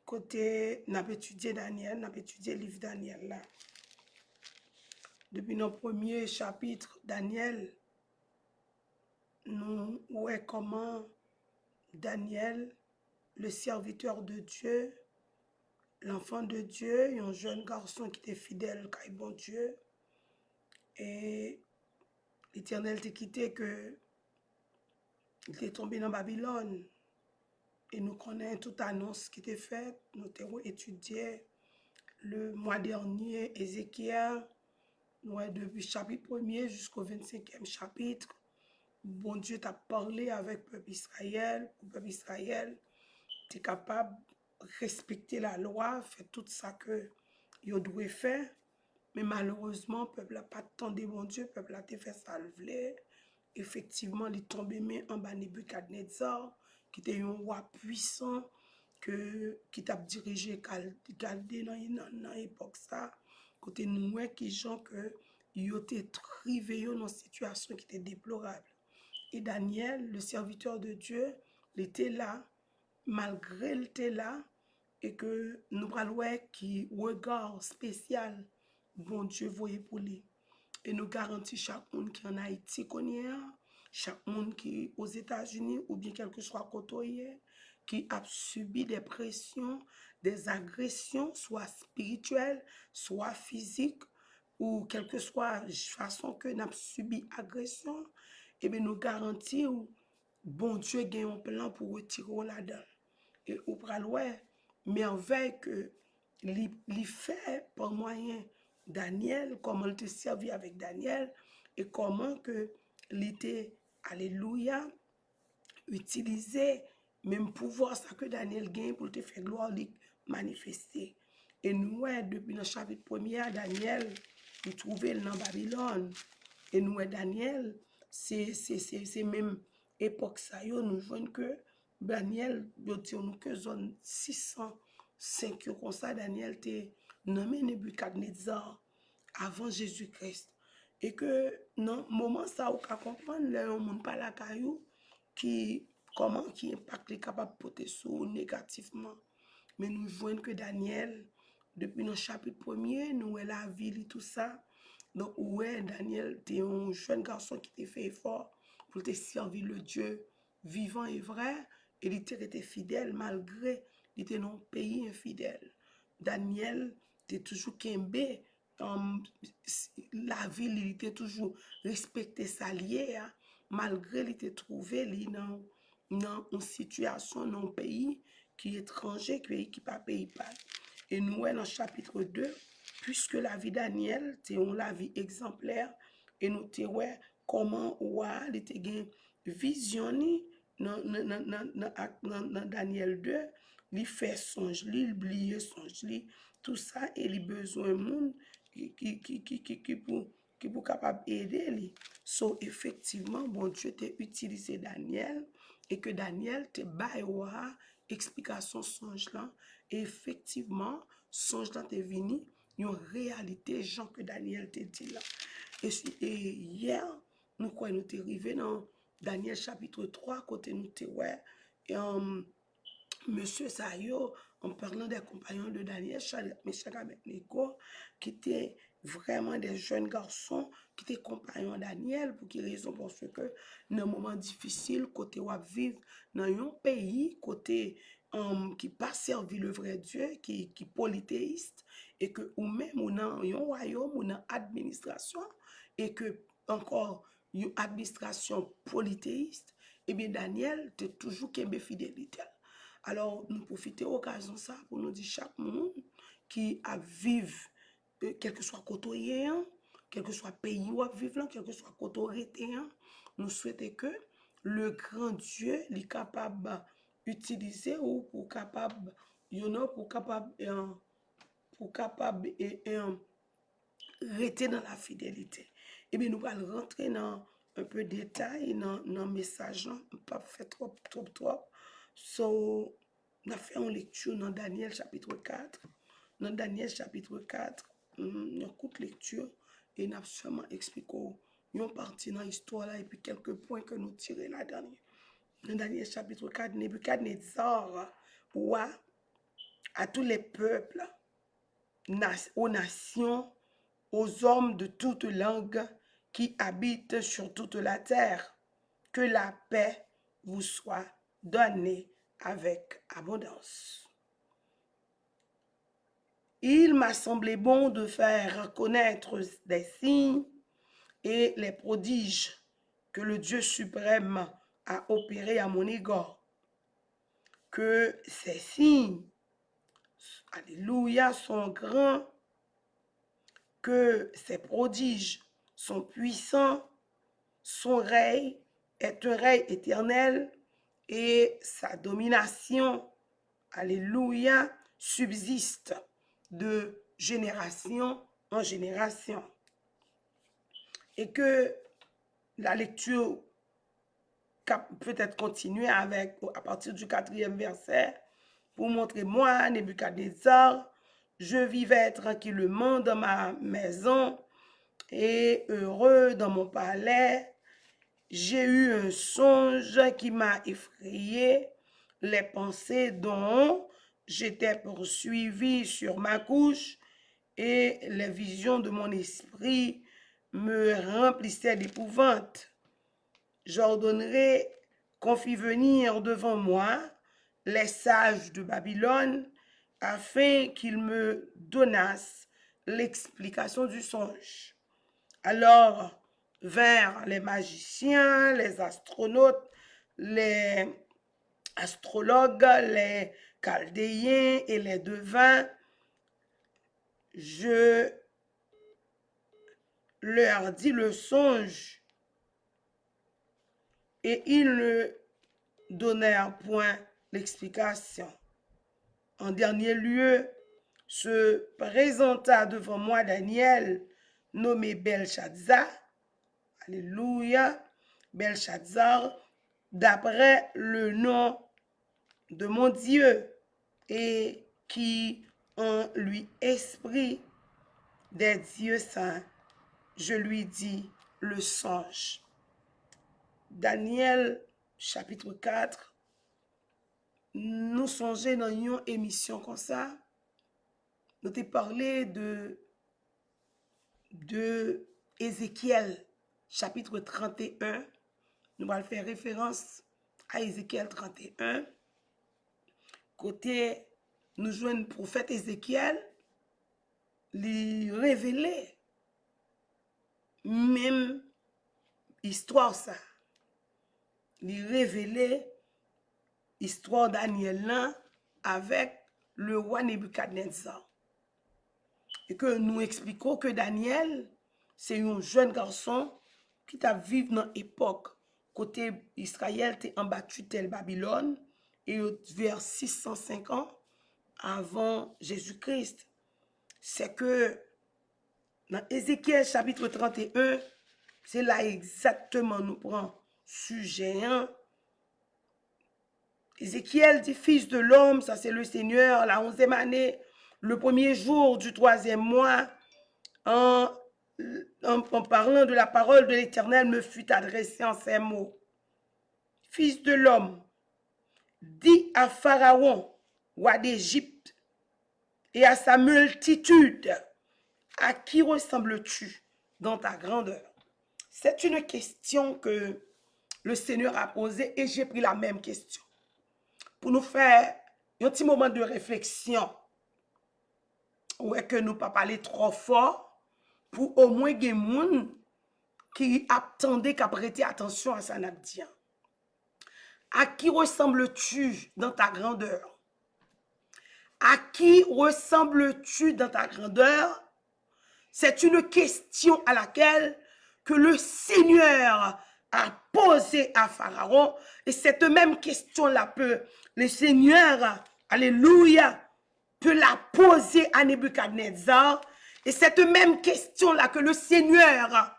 Côté, nous avons étudié Daniel, nous avons étudié le livre Daniel là. Depuis nos premiers chapitres, Daniel, nous voyons comment Daniel, le serviteur de Dieu, l'enfant de Dieu, un jeune garçon qui était fidèle à bon Dieu, et l'Éternel t'a quitté que il est tombé dans Babylone. Et nous connaissons toute annonce qui était faite. Nous avons étudié le mois dernier Ézéchiel, depuis chapitre 1er jusqu'au 25e chapitre. Bon Dieu t'a parlé avec le peuple Israël. Le peuple Israël est capable de respecter la loi, faire tout ça que il doit faire. Mais malheureusement, le peuple n'a pas attendu bon Dieu. Le peuple a été fait salver. Effectivement, il est tombé en bas de Nebuchadnezzar, qui était un roi puissant, qui t'a dirigé Galdé dans l'époque ça. Côté nous, qui gens que ils étaient trivés dans une situation qui était déplorable. Et Daniel, le serviteur de Dieu, il était là, malgré il était là, et que nous parlons qui regard spécial, bon Dieu voyait pour lui. Et nous garantissons chaque monde qui est en Haïti, chaque monde qui est aux États-Unis, ou bien quel que soit côté, qui a subi des pressions, des agressions, soit spirituelles, soit physiques, ou quelle que soit la façon que nous avons subi agression, et bien nous garantissons, bon Dieu a un plan pour retirer là-dedans. Et au praloué, merveille que il fait par moyen Daniel, comment il te servi avec Daniel, et comment que il était, alléluia, utilisé même pouvoir ça que Daniel gagne pour te faire gloire manifester. Et nous, depuis le chapitre 1er, Daniel, il trouvait dans Babylone. Et nous, Daniel, c'est même époque ça, nous voyons que Daniel, nous disons que zone 605, comme ça, Daniel était nommé Nebuchadnezzar avant Jésus-Christ. Et que dans le moment ça, on peut comprendre, le monde pas la caillou, comment qui impact est capable de porter sur négativement. Mais nous voyons que Daniel, depuis le chapitre 1er, nous voyons la ville et tout ça. Donc, ouais, Daniel était un jeune garçon qui était fait effort pour te servir le Dieu vivant et vrai. Et il était fidèle malgré il était dans un pays infidèle. Daniel était toujours kembe. La ville, il était toujours respecté sa liée, hein, malgré il était trouvé dans une situation, dans un pays qui est étranger, qui pas pays pas. Et nous, dans le chapitre 2, puisque la vie Daniel, c'est la vie exemplaire, et nous te ouais comment il était visionné dans Daniel 2, il fait songe, il oublie songe, tout ça, et il a besoin de monde qui pour capable aider. So, effectivement, bon Dieu t'a utilisé Daniel, et que Daniel te baille explication songe là, et effectivement, songe là t'est venu, une réalité, Jean que Daniel te dit là. Et hier, nous quoi nous t'es arrivé dans Daniel chapitre 3, côté nous t'es ouais, et Monsieur Sayo, en parlant des compagnons de Daniel, Meshach, Abednego, qui étaient vraiment des jeunes garçons, qui étaient compagnons de Daniel, pour quelle raison? Parce que dans un moment difficile, côté où vivre dans un pays, côté qui pas servi le vrai Dieu, qui polythéiste, et que ou même ou dans un royaume, ou dans administration, et que encore une administration polythéiste, et bien Daniel était toujours qu'un fidélité. Alors, nous profitons de l'occasion ça pour nous dire chaque monde qui a vivre, quel que soit côté, quel que soit pays où vivre, quel que soit côté, nous souhaitons que le grand Dieu est capable d'utiliser ou pour capable, rester dans la fidélité. Et bien, nous allons rentrer dans un peu de détails dans le message, pas fait trop. So, on a fait une lecture dans Daniel chapitre 4. Dans Daniel chapitre 4, une courte lecture et on a seulement expliqué une partie dans l'histoire là et puis quelques points que nous tirons là dernière. Dans Daniel chapitre 4, Nebuchadnezzar, roi, à tous les peuples, aux nations, aux hommes de toute langue qui habitent sur toute la terre, que la paix vous soit donnée avec abondance. Il m'a semblé bon de faire connaître des signes et les prodiges que le Dieu suprême a opérés à mon égard. Que ces signes, alléluia, sont grands, que ces prodiges sont puissants, son règne est un règne éternel et sa domination, alléluia, subsiste de génération en génération. Et que la lecture peut-être continuer avec, à partir du 4e verset, pour montrer moi, Nebuchadnezzar, je vivais tranquillement dans ma maison et heureux dans mon palais. J'ai eu un songe qui m'a effrayé, les pensées dont j'étais poursuivi sur ma couche et les visions de mon esprit me remplissaient d'épouvante. J'ordonnerai qu'on fit venir devant moi les sages de Babylone afin qu'ils me donnassent l'explication du songe. Alors vinrent les magiciens, les astronautes, les astrologues, les chaldéens et les devins. Je leur dis le songe et ils ne donnèrent point l'explication. En dernier lieu, se présenta devant moi Daniel, nommé Belshazzar. Alléluia. Belshazzar, d'après le nom de mon Dieu, et qui en lui esprit des dieux saints, je lui dis le songe. Daniel, chapitre 4, nous songeons dans une émission comme ça, nous t'ai parlé de Ézéchiel, chapitre 31. Nous allons faire référence à Ézéchiel 31. Côté, nous jouons le prophète Ézéchiel, lui révéler même histoire ça. Lui révéler histoire Daniel là avec le roi Nebuchadnezzar. Et que nous expliquons que Daniel, c'est un jeune garçon qui t'a vécu dans l'époque côté Israël t'est embattu tel Babylone et vers 605 ans avant Jésus-Christ. C'est que dans Ézéchiel chapitre 31, c'est là exactement nous prenons sujet. Ézéchiel dit, fils de l'homme, ça c'est le Seigneur, la 11e année, le premier jour du 3e mois, en parlant de la parole de l'Éternel, me fut adressé en ces mots. Fils de l'homme, dis à Pharaon, roi d'Égypte, et à sa multitude, à qui ressembles-tu dans ta grandeur? C'est une question que le Seigneur a posée et j'ai pris la même question pour nous faire un petit moment de réflexion. Ouais, que nous pas parler trop fort pour au moins des gens qui attendaient qu'à prêter attention à ça n'a dit. À qui ressembles-tu dans ta grandeur? À qui ressembles-tu dans ta grandeur? C'est une question à laquelle que le Seigneur a posé à Pharaon. Et cette même question-là peut le Seigneur, alléluia, peut la poser à Nebuchadnezzar. Et cette même question-là que le Seigneur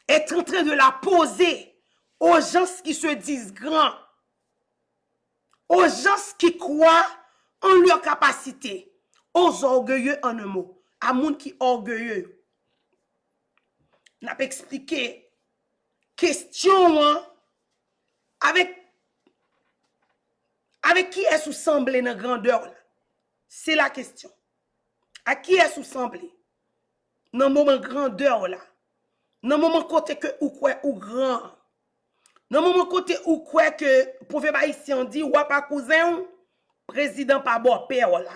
est en train de la poser aux gens qui se disent grands, aux gens qui croient en leur capacité, aux orgueilleux en un mot, à monde qui orgueilleux. On a expliqué question avec qui est-ce semblé dans grandeur là? C'est la question. À qui est-ce semblé dans moment grandeur là? Dans moment côté que ou quoi ou grand? Dans moment côté ou quoi que prophète haïtien dit ou pas cousin président pas bon père là.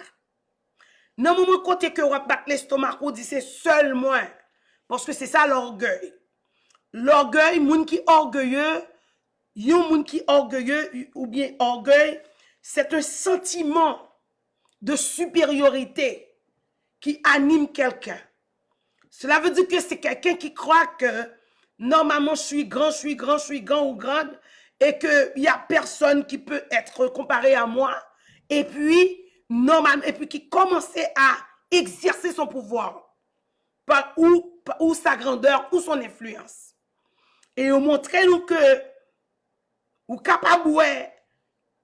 Dans moment côté que ou battre l'estomac ou dit c'est seul moi parce que c'est ça l'orgueil. L'orgueil, moun qui orgueilleux, yon moun qui orgueilleux ou bien orgueil, c'est un sentiment de supériorité qui anime quelqu'un. Cela veut dire que c'est quelqu'un qui croit que normalement je suis grand ou grande et qu'il n'y a personne qui peut être comparé à moi et puis normalement et puis qui commençait à exercer son pouvoir par ou sa grandeur ou son influence. Et on montre nous que ou capable ouais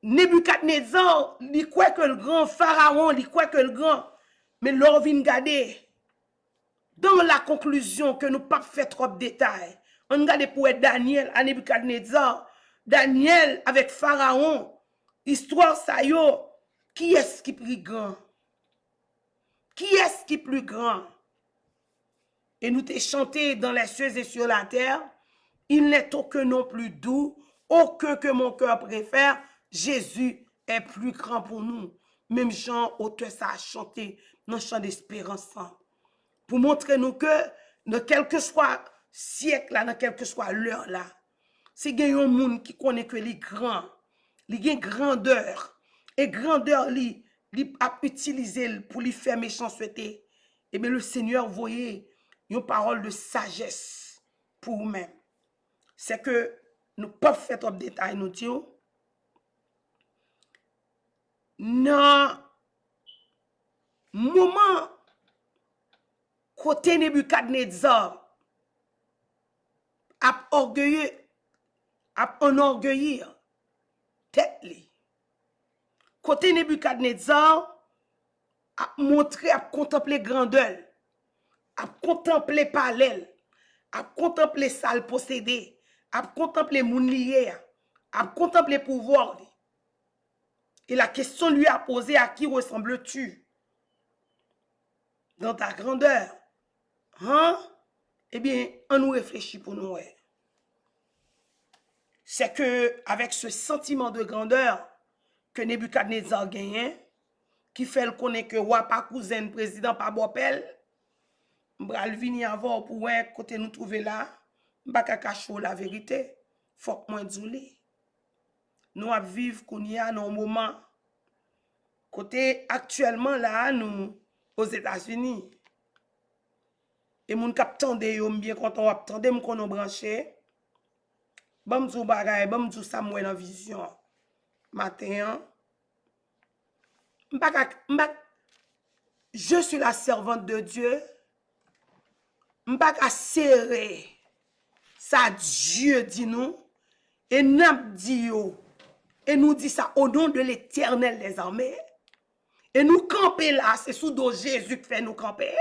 Nebuchadnezzar, il croit que le grand pharaon, il croit que le grand, mais l'on vient garder dans la conclusion que nous pas fait trop de détails. On regarde pour Daniel à Nebuchadnezzar, Daniel avec pharaon, histoire ça yo, qui est-ce qui plus grand? Qui est-ce qui plus grand? Et nous t'ai chanté dans les cieux et sur la terre. Il n'est aucun nom plus doux, aucun que mon cœur préfère. Jésus est plus grand pour nous. Même Jean, auteur, ça a chanté dans le chant d'espérance. Pour montrer nous que, dans quel que soit siècle, là, dans quelle que soit l'heure, là, c'est qu'il y a un monde qui connaît que les grands, il y a une grandeur. Et grandeur, il a utilisé pour lui faire méchanceté. Et bien le Seigneur, voyez, une parole de sagesse pour vous-même. C'est que nous ne pouvons pas faire trop de détails, nous disons. Non, moment côté Nebukadnezar a orgueilleux, a enorgueillir tête li. Côté Nebukadnezar a montré, a contemplé grandeur, a contemplé palais, a contemplé salle possédée, a contemplé moun lié, a contemplé pouvoir. Et la question lui a posé: à qui ressembles-tu dans ta grandeur? Hein? Eh bien, on nous réfléchit pour nous. C'est que avec ce sentiment de grandeur que Nebukadnezar gagne, qui fait le connaître que roi pas cousin président pas bopel, m'bral vini avant pour côté nous trouver là, m'pa cacher la vérité, faut que moi djouli. Nous à vivre qu'on y a dans moment côté actuellement là nous aux États-Unis. Et moun k'ap tande yo bien quand on attendé m kono branché. Bam djou bagay, bam djou sa mwen en vision. Matin, je suis la servante de Dieu. M'pa ka serrer ça Dieu dit nous et n'a dit yo. Et nous dit ça au nom de l'Éternel des armées. Et nous camper là, c'est sous dos Jésus qui fait nous camper.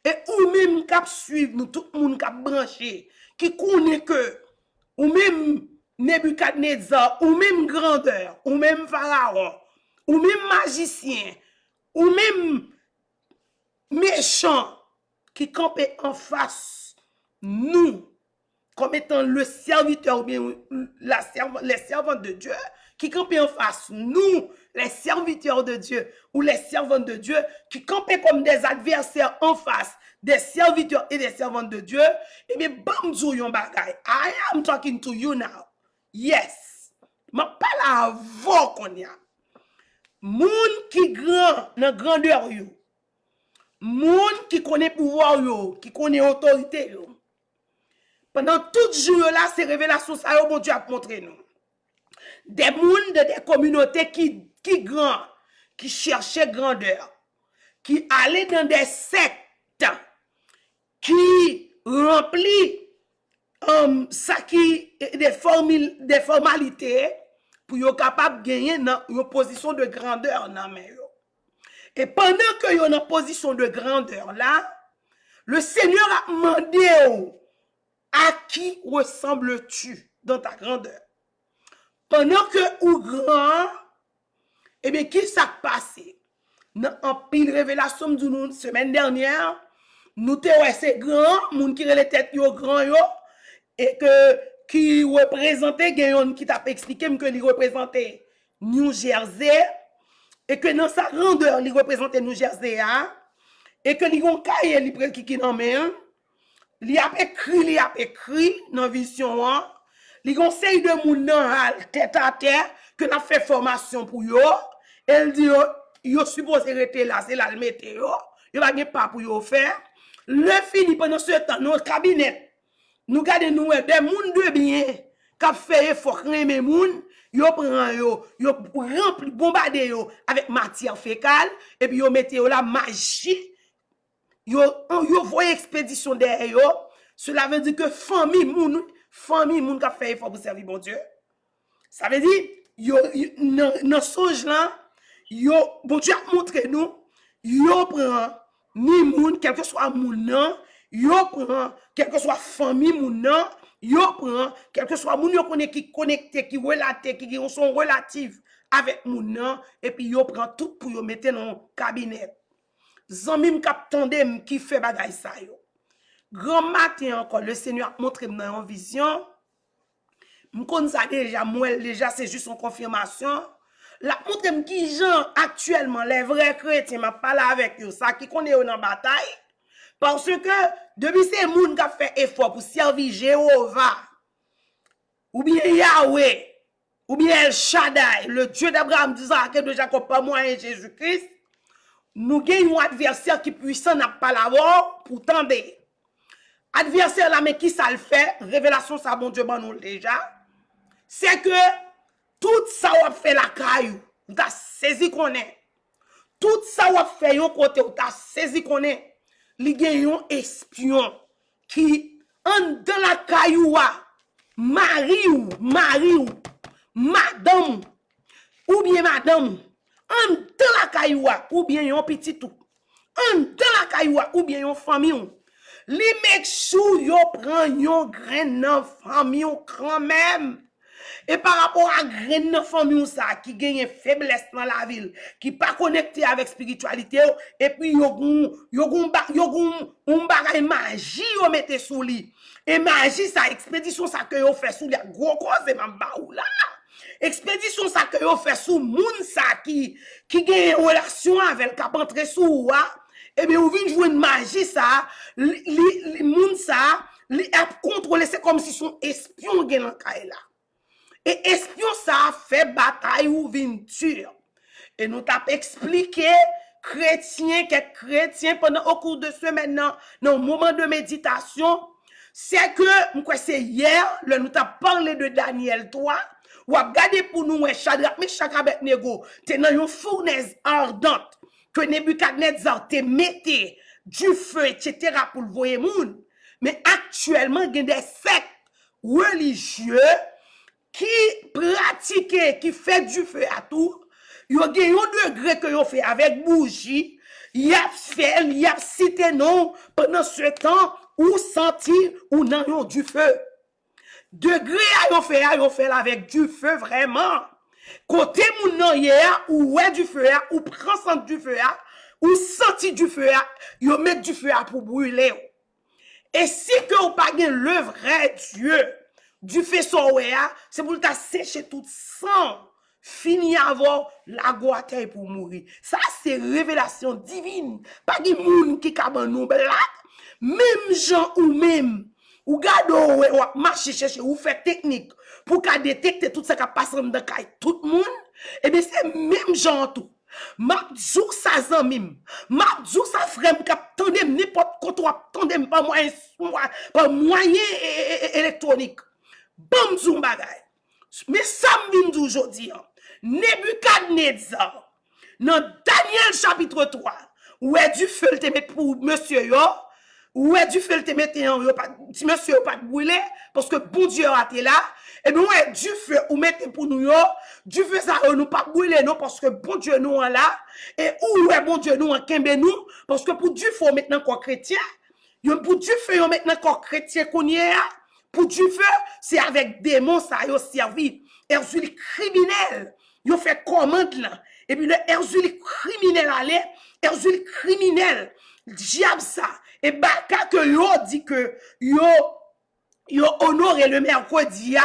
Et ou même cap suivre nous, tout le monde cap branché, qui connaît que, ou même Nebukadnezar, ou même grandeur, ou même pharaon, ou même magicien, ou même méchant, qui campait en face nous, comme étant le serviteur ou bien les servantes de Dieu, qui campaient en face nous, les serviteurs de Dieu ou les servantes de Dieu, qui campaient comme des adversaires en face des serviteurs et des servantes de Dieu, et bien, bam, yon bagay. I am talking to you now. Yes. Ma parle avant qu'on y a. Moun qui grand, dans grandeur yo. Moun qui connaît pouvoir yo, qui connaît autorité yo. Pendant tout jour là, ces révélations, ça yo, bon Dieu a montré nous. Des mouns de des communautés qui grand, qui cherchaient grandeur, qui allaient dans des sectes, qui remplit ça qui des formalités pour être capable de gagner dans une position de grandeur dans men yo. Et pendant que yo dans position de grandeur là, le Seigneur a demandé à qui ressembles-tu dans ta grandeur? Pendant que ou grand, eh bien, qui s'est passé? Dans un pile révélation de nous, semaine dernière, nous te c'est grand, moun qui les têtes yo grand yo, et que qui représentait, qui t'a expliqué que il représentait New Jersey, et que dans sa grandeur, il représentait New Jersey, et que il gon cahier qui nan men, il a écrit dans vision an. Li conseil de moun nan tête à terre que n'a fait formation pour yo, elle dit yo supposé rester là, c'est là le mettre yo va pas pour yo faire. Le fini pendant ce temps nos cabinet nous garder nous des moun de bien qui fait effort remet moun, yo prend yo rempli bombarder yo avec matière fécale et puis yo mette yo la magie, yo voyez expédition derrière yo. Cela veut dire que famille moun qui a fait effort pour servir bon Dieu. Ça veut dire, yo dans songe là, bon Dieu a montré nous, yo prend ni moun, quel que soit moun nan, yo prend, quel que soit famille moun nan, yo prend, quel que soit moun yo connaît qui connecté, qui relaté, qui sont relatifs avec moun nan, et puis yo prend tout pour yo mettre dans cabinet. Zanmim k'ap tande qui fait bagay sa yo. Grand matin encore, le Seigneur a montré dans une vision. M'kon ça déjà c'est juste une confirmation. La montre qui gens actuellement les vrais chrétiens m'a parlé avec eux, ça qui connaît dans bataille parce que depuis ces moun qui a fait effort pour servir Jéhovah ou bien Yahweh ou bien El Shaddai, le Dieu d'Abraham, d'Isaac et de Jacob, pas moi et Jésus-Christ, nous gagnons un adversaire qui puissant n'a pas l'avoir pour tendre. Adversaire là, mais qui ça le fait? Révélation, ça, bon Dieu, nous déjà. C'est que tout ça, on fait la caillou. Vous avez saisi qu'on est. tout ça ou fait yon côté ou ta saisi connaît li gen yon espion qui en dans la cailloua mari ou madame ou bien madame en dans la cailloua ou bien yon petit tout en dans la cailloua ou bien yon famille ou li make sure yo prend yon grain nan famille ou quand même. Et par rapport à grain famille ça qui gagne faiblesse dans la ville, qui pas connecté avec spiritualité et puis yo bagay magie yo mette sous li. Et magie ça expédition ça que yo fait sous li gros cause mamba ou là. Expédition ça que yo fait sous moun ça qui gagne relation avec cap entrer sous et bien ou vinn jouer une magie ça li moun ça li a contrôler c'est comme si son espion gen dans kay là. Et espion ça fait bataille ou vinture. Et nous t'a expliqué quelques chrétiens pendant au cours de semaine dans moment de méditation, c'est que c'est hier, nous t'a parlé de Daniel 3, ou a regardé pour nous Shadrach, Meshach, Abednego, t'es dans une fournaise ardente que Nebuchadnezzar te mettait du feu etc. pour le voyer moun. Mais actuellement il y a des sectes religieux qui pratique, qui fait du feu à tout, yo gen yon degré que yo fait avec bougie, y a fait, y a cité non pendant ce temps ou senti ou nan yon du feu. Degré a yo fait avec du feu vraiment. Côté moun nan hier ou ouais du feu ou prend sent du feu ou senti du feu yo met du feu pour brûler. Et si que ou pas gen le vrai Dieu du fait soya, c'est pour ta sécher tout sang, fini avoir la goûter pour mourir. Ça c'est révélation divine. Pas de monde qui kaban nous blague. Même gens ou même ou gado ou marcher chercher ou faire technique pour qu'a détecter tout ça qui passe dans caille tout le monde, et bien c'est même gens tout. M'a djou sa zanmim, m'a djou sa frère k'ap tandem n'importe quoi tandem pas moyen électronique. Bam zoom bagay. Mais ça m'vin aujourd'hui, Nebuchadnezzar, dans Daniel chapitre 3, où est du feu te mettre pour monsieur yo, où est du feu te mettre yo, si monsieur yo pas brûler, parce que bon Dieu a été là, et bien où est du feu ou mettre pour nous yo, du feu ça nous pas brûler non, parce que bon Dieu nous en là, et où est bon Dieu nous en kembe nous, parce que pour du feu maintenant quoi chrétien, pour du feu maintenant quoi chrétien qu'on y est, pour du feu, c'est avec démons ça yo servi. Erzuli criminel, yo fait commande là. Et puis le Erzuli criminel allait, Erzuli criminel, diable ça. Et baka que yo dit que yo honoré le mercredi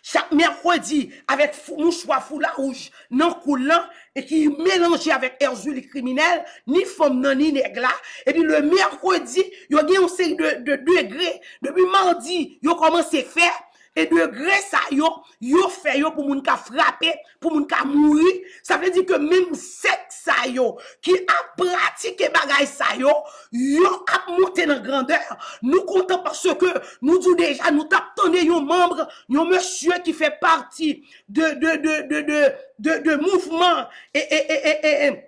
chaque mercredi avec mouchoir foulard rouge non coulant et qui mélangé avec Erzuli criminel ni femme non ni nègre. Et puis le mercredi yo gen une série de degrés depuis mardi yo commencé faire et degré ça yo fait yo pour moun ka frapper pour moun ka mourir. Ça veut dire que même sexe ça yo qui a pratiqué bagay ça yo a monté dans grandeur. Nous comptons parce que nous dit déjà nous t'attendons yon membre yon monsieur qui fait partie de mouvement et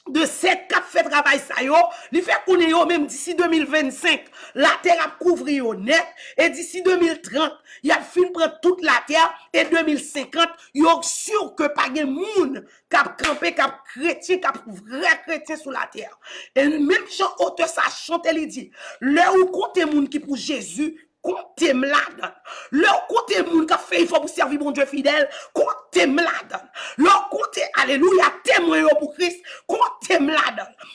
de cette cap fait travail ça yo, li fait qu'on yo même d'ici 2025 la terre a couvrir yo net et d'ici 2030 il a fin prendre toute la terre et 2050 yo sûr que pas gen moun cap camper cap chrétien cap vrai chrétien sur la terre. Et même Jean auteur ça chante il dit le ou compte moun qui pour Jésus comptez m'la. Leur côté moun qui fait il faut pour servir bon Dieu fidèle, comptez m'la. Leur côté alléluia témoin pour Christ, comptez m'la.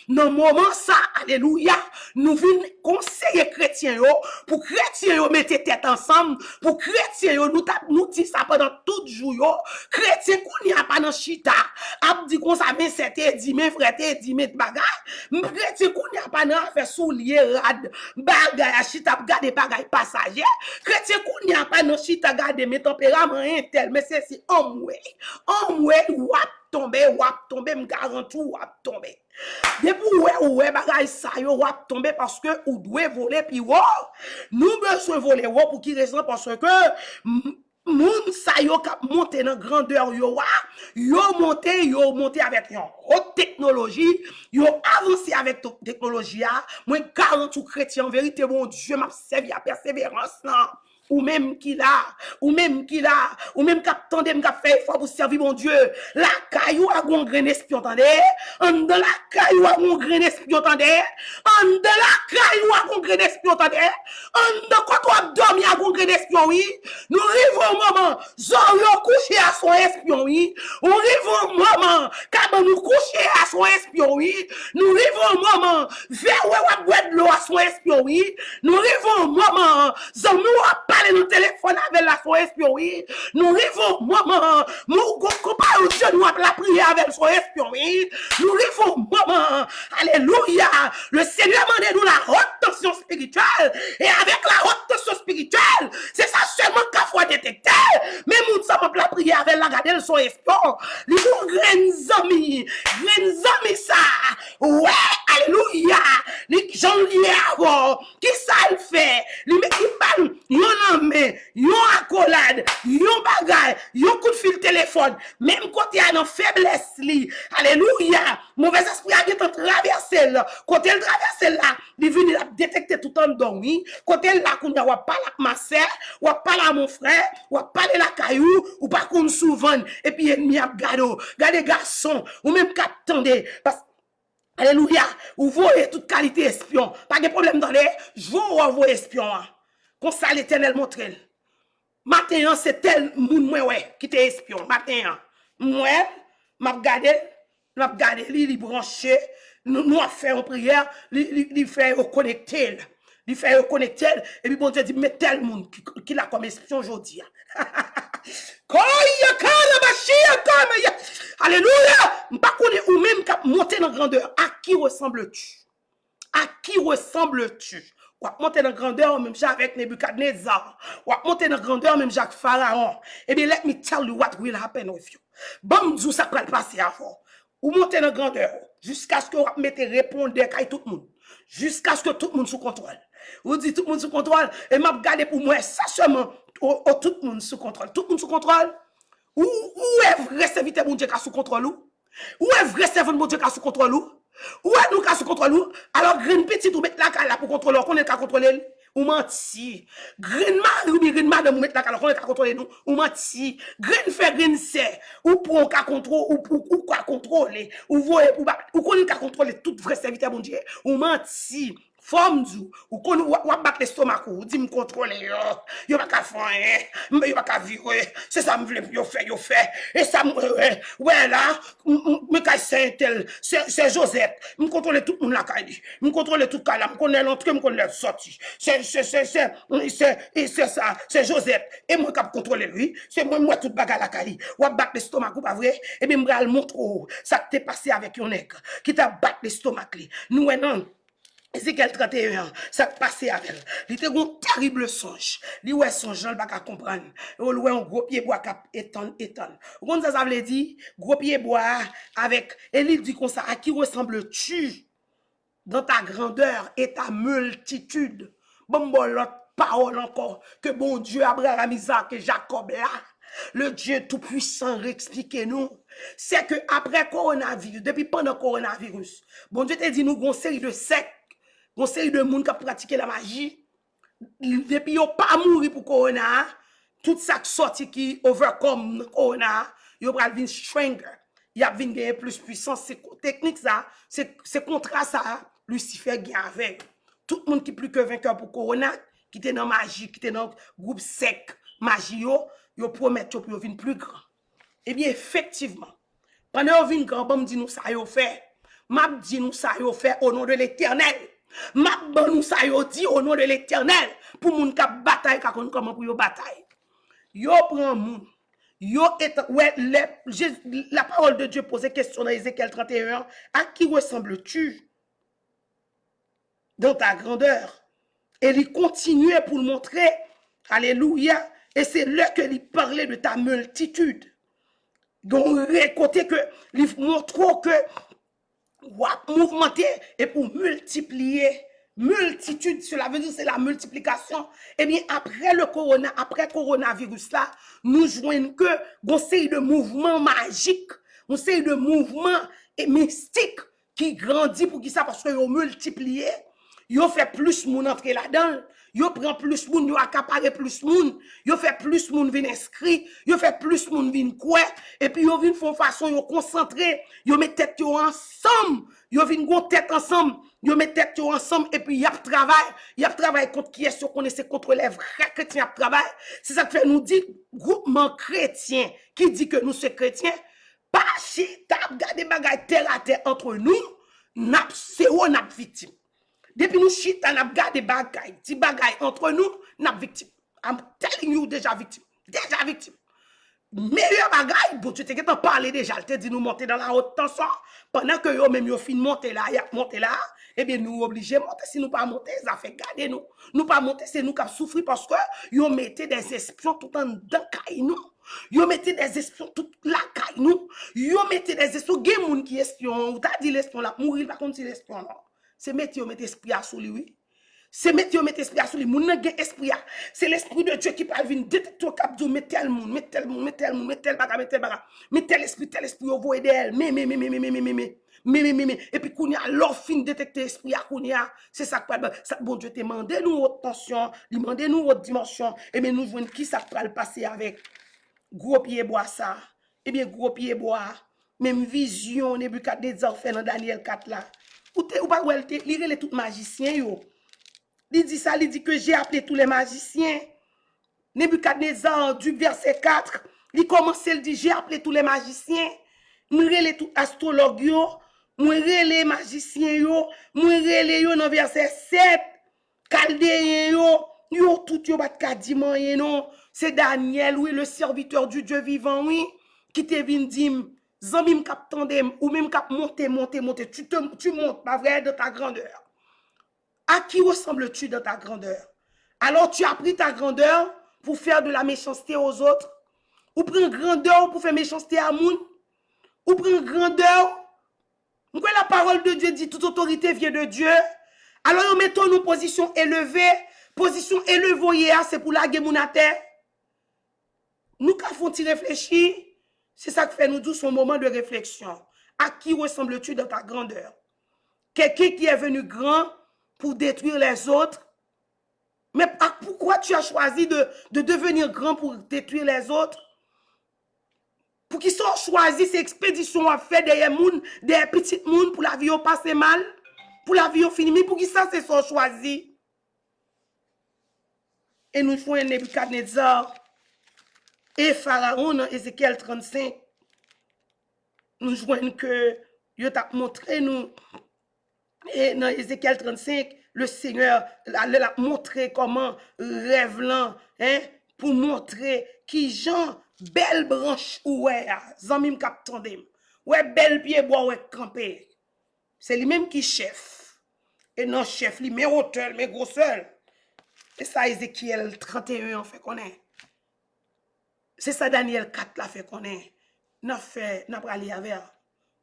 Dans moment ça alléluia, nous vinn conseiller chrétien yo pour chrétien yo mettre tête ensemble, pour chrétien yo nous dit ça pendant tout jour yo. Chrétien qu'on y a pas dans chita, a dit qu'on ça mais c'était dit mais frère dit mais bagay. Chrétien qu'on y a pas dans faire soulier rad bagay a chita garder bagay pas chrétien qu'on n'y a pas non chita garder mes tempéraments tel mais c'est homme wap tomber me garantis wap tomber depuis ouais bagay ça yo wap tomber parce que ou doit voler puis nous besoin voler pour qui raison parce que moun sa yo kap monte dans grandeur yo monte avec une haute technologie, yo avancé avec technologie moi garantis chrétien en vérité bon Dieu m'a servi à persévérance là. Ou même qui cap tande m'kap fait effort pour servir mon Dieu. La caillou a gon grain espion tande. En de la caillou a gon grain espion tande. En de la caillou a gon grain espion tande. En de quand on dormi a gon grain espion oui. Nous arrivons au moment zon yo couché à son espion oui. On arrive au moment quand nous coucher à son espion oui. Nous arrivons au moment vers où boire de l'eau à son espion oui. Nous arrivons au moment zon nous parler dans le téléphone avec la son espion oui. Nous arrivons au moment nous comparons Dieu nous la prière avec son espion oui. Nous arrivons au moment alléluia le Seigneur m'a nous la haute tension spirituelle et avec la haute tension spirituelle c'est ça seulement qu'a faut détecter mais moun ça m'a la prière avec la garder son espion les grands amis ça ouais alléluia les gens liés avant qui ça le fait les parle yon mais yon accolade yon bagay yon coup de fil téléphone même côté a dans faiblesse li alléluia mauvais esprit a été traversé là côté le traverser là il vient détecter tout en don oui côté là qu'on va parler avec ma sœur ou parler à mon frère ou parler la caillou ou pas qu'on souvent et puis ennemi a gade garçon ou même qu'attendez parce alléluia ou voyez toute qualité espion pas de problème dans les je vous espion comme ça l'Éternel montre matin c'est tel moun moi ouais qui était espion matin moi m'a regardé li branché nous a fait une prière li fait connecter et puis bon Dieu dit mais tel monde qui l'a comme espion aujourd'hui alléluia pas connaître ou même cap monter dans grandeur à qui ressembles-tu ou monter dans grandeur même avec Nebuchadnezzar ou monter dans grandeur même Jacques Pharaon et bien let me tell you what will happen with you bon Dieu ça va passer avant ou monter dans grandeur jusqu'à ce que vous mettez répondre à tout le monde jusqu'à ce que tout le monde sous contrôle vous dites tout le monde sous contrôle et m'a regardé pour moi ça seulement tout le monde sous contrôle où est vrai serviteur mon Dieu qui sous contrôle où est vrai serviteur mon Dieu qui sous contrôle où est nous qui sous contrôle alors green petit ou mettre la là pour contrôler qu'on est qu'à contrôler ou menti green madame mettre la là qu'on est qu'à contrôler nous ou menti green fait green c'est ou pour qu'à contrôler ou quoi contrôler ou voyez ou qu'on est qu'à contrôler tout vrai serviteur mon Dieu ou menti forme du ou qu'on ou battre l'estomac ou dit me contrôler yo pas qu'à faire mais yo pas qu'à vivre c'est ça me veut yo fait et ça ouais là me caille c'est Joseph me contrôler tout monde la caille me contrôler tout cas là me connaît l'entrée me connaît sortie c'est ça c'est Joseph et moi qui contrôler lui c'est moi toute bagarre la caille ou battre l'estomac ou pas vrai et bien me le montrer ça t'est passé avec un nègre qui t'a battre l'estomac nous non Ézéchiel 31, ça passé avec elle. Il était un terrible songe. Il ouais songe, il pas comprendre. Il ouais un gros pied bois cap étonne. Vous ça veut dire gros pied bois avec et il dit comme ça à qui ressembles-tu dans ta grandeur et ta multitude. Bon l'autre parole encore que bon Dieu Abraham, Isaac et Jacob là. Le Dieu tout-puissant expliquez-nous. C'est que après coronavirus, depuis pendant coronavirus, bon Dieu te dit nous une série de sectes. Une série de monde qui a pratiqué la magie. Depuis qu'ils n'ont pas mouru pour Corona, tout ça qui sorti qui overcome Corona, ils vont venir stronger. Ils vont venir gagner plus puissance. C'est technique ça, c'est contrat ça, Lucifer gagne avec. Tout le monde qui est plus que vainqueur pour Corona, qui était dans la magie, qui était dans le groupe sec, magie, ils promettent qu'ils vont venir plus grand. Eh bien, effectivement, pendant qu'ils viennent grand, ils disent nous ça, ils fait. M'a dit nous ça, ils fait au nom de l'Éternel. Ma bon nous ça yo dit au nom de l'Éternel pour moun ka bataille ka kon comment pour yo bataille yo prend moun yo ouais la parole de Dieu posait question dans Ézéchiel 31 à qui ressembles-tu dans ta grandeur et il continuait pour le montrer alléluia et c'est là que il parlait de ta multitude donc côté que il montre que mouvementer et pour multiplier multitude, cela veut dire c'est la multiplication. Eh bien, après coronavirus là, nous joignons que une série de mouvements magiques, une série de mouvements mystiques qui grandit pour qui ça parce que yo multiplié, yo fait plus moun entrer là-dedans, yo prend plus moun, yo accaparé plus moun, yo fait plus moun vin inscrit, yo fait plus moun vin quoi et puis yo vin font façon yo concentré, yo met tête yo ensemble, yo vin gon tête ensemble, yo met tête yo ensemble et puis y a travail contre qui est-ce qu'on essaie contre les vrais chrétiens y a travail. C'est ça que fait nous dit groupement chrétien qui dit que nous sommes chrétiens. Pas si t'as gardé bagay terre à terre entre nous, n'a c'est où n'a victime. Depuis nous chita n'a gardé bagay, ti bagay entre nous, n'a victime. I'm telling you déjà victime. Déjà victime. Meilleur bagay, bon tu t'es qu'en parler déjà, te dit nous monter dans la haute tension pendant que yo même yo fin monter là, y a monter là, eh bien nous obligés monter si nous pas monter, ça fait garder nous. Nous pas monter, c'est nous qui souffrir parce que yo mettez des espions tout en dedans kay nous. Yo mettez des espions toute la caille nous. Yo mettez des espions. Gen moun qui espion. Ou t'as dit l'espion là. Mourir pas comme si l'espion non. C'est mettre yo mettre esprit à sous lui. Oui. C'est mettre yo mettre esprit à sous lui. Moun nan gen esprit à. C'est l'esprit de Dieu qui parle venir détecter cap Dieu mettre tel moun, mettre tel moun, mettre tel moun, mettre tel baga, mettre tel baga. Mettre tel esprit yo voyer d'elle. Mais. Et puis kounya l'or fin détecter esprit à kounya. C'est ça que ça bon Dieu te mandé nous haute tension, il mandé nous haute dimension. Et mais nous voyons qui ça va le passer avec. Gros pied bois ça. Eh bien, gros pied bois. Même vision, Nebukadnezar fait dans Daniel 4 là. Ou pas ou elle lire tout magicien yo. Il dit ça, il dit que j'ai appelé tous les magiciens. Nebukadnezar du verset 4, il commence il dit j'ai appelé tous les magiciens. M'rele les tout astrologue yo, m'rele les magiciens yo, m'rele yo dans verset 7. Chaldéen yo tout yo bat ka di man non. C'est Daniel, oui, le serviteur du Dieu vivant, oui, qui te vient dire, Zambim kap tandem, ou même kap monter, tu montes, pas vrai, de ta grandeur. À qui ressembles-tu dans ta grandeur? Alors tu as pris ta grandeur pour faire de la méchanceté aux autres? Ou prends grandeur pour faire méchanceté à moun? Ou prends grandeur? Pourquoi la parole de Dieu dit toute autorité vient de Dieu? Alors nous mettons nos positions élevées, c'est pour la guerre à terre. Nous qu'avons-ils réfléchir? C'est ça que fait nous tous son moment de réflexion. À qui ressembles-tu dans ta grandeur? Quelqu'un qui est venu grand pour détruire les autres? Mais pourquoi tu as choisi de devenir grand pour détruire les autres? Pour qu'ils soient choisis ces expéditions à faire des petites mounes pour la vie au passé mal? Pour la vie au fini, mais pour qui ça c'est sont choisis? Et nous faisons un Nebukadnezar. Et Pharaon dans Ézéchiel 35, nous joignons que Dieu t'a montré nous. Et dans Ézéchiel 35, le Seigneur l'a montré comment rêve-lan, hein, pour montrer qui Jean, belle branche oué, zanmim kap tandem, ouais belle pied bois ouais campé. C'est lui-même qui chef. Et non chef, lui mais hauteur, mais grosseur. Et ça Ézéchiel 31 on fait connaître. C'est ça Daniel 4 la fait connaître. N'a pas aller avec.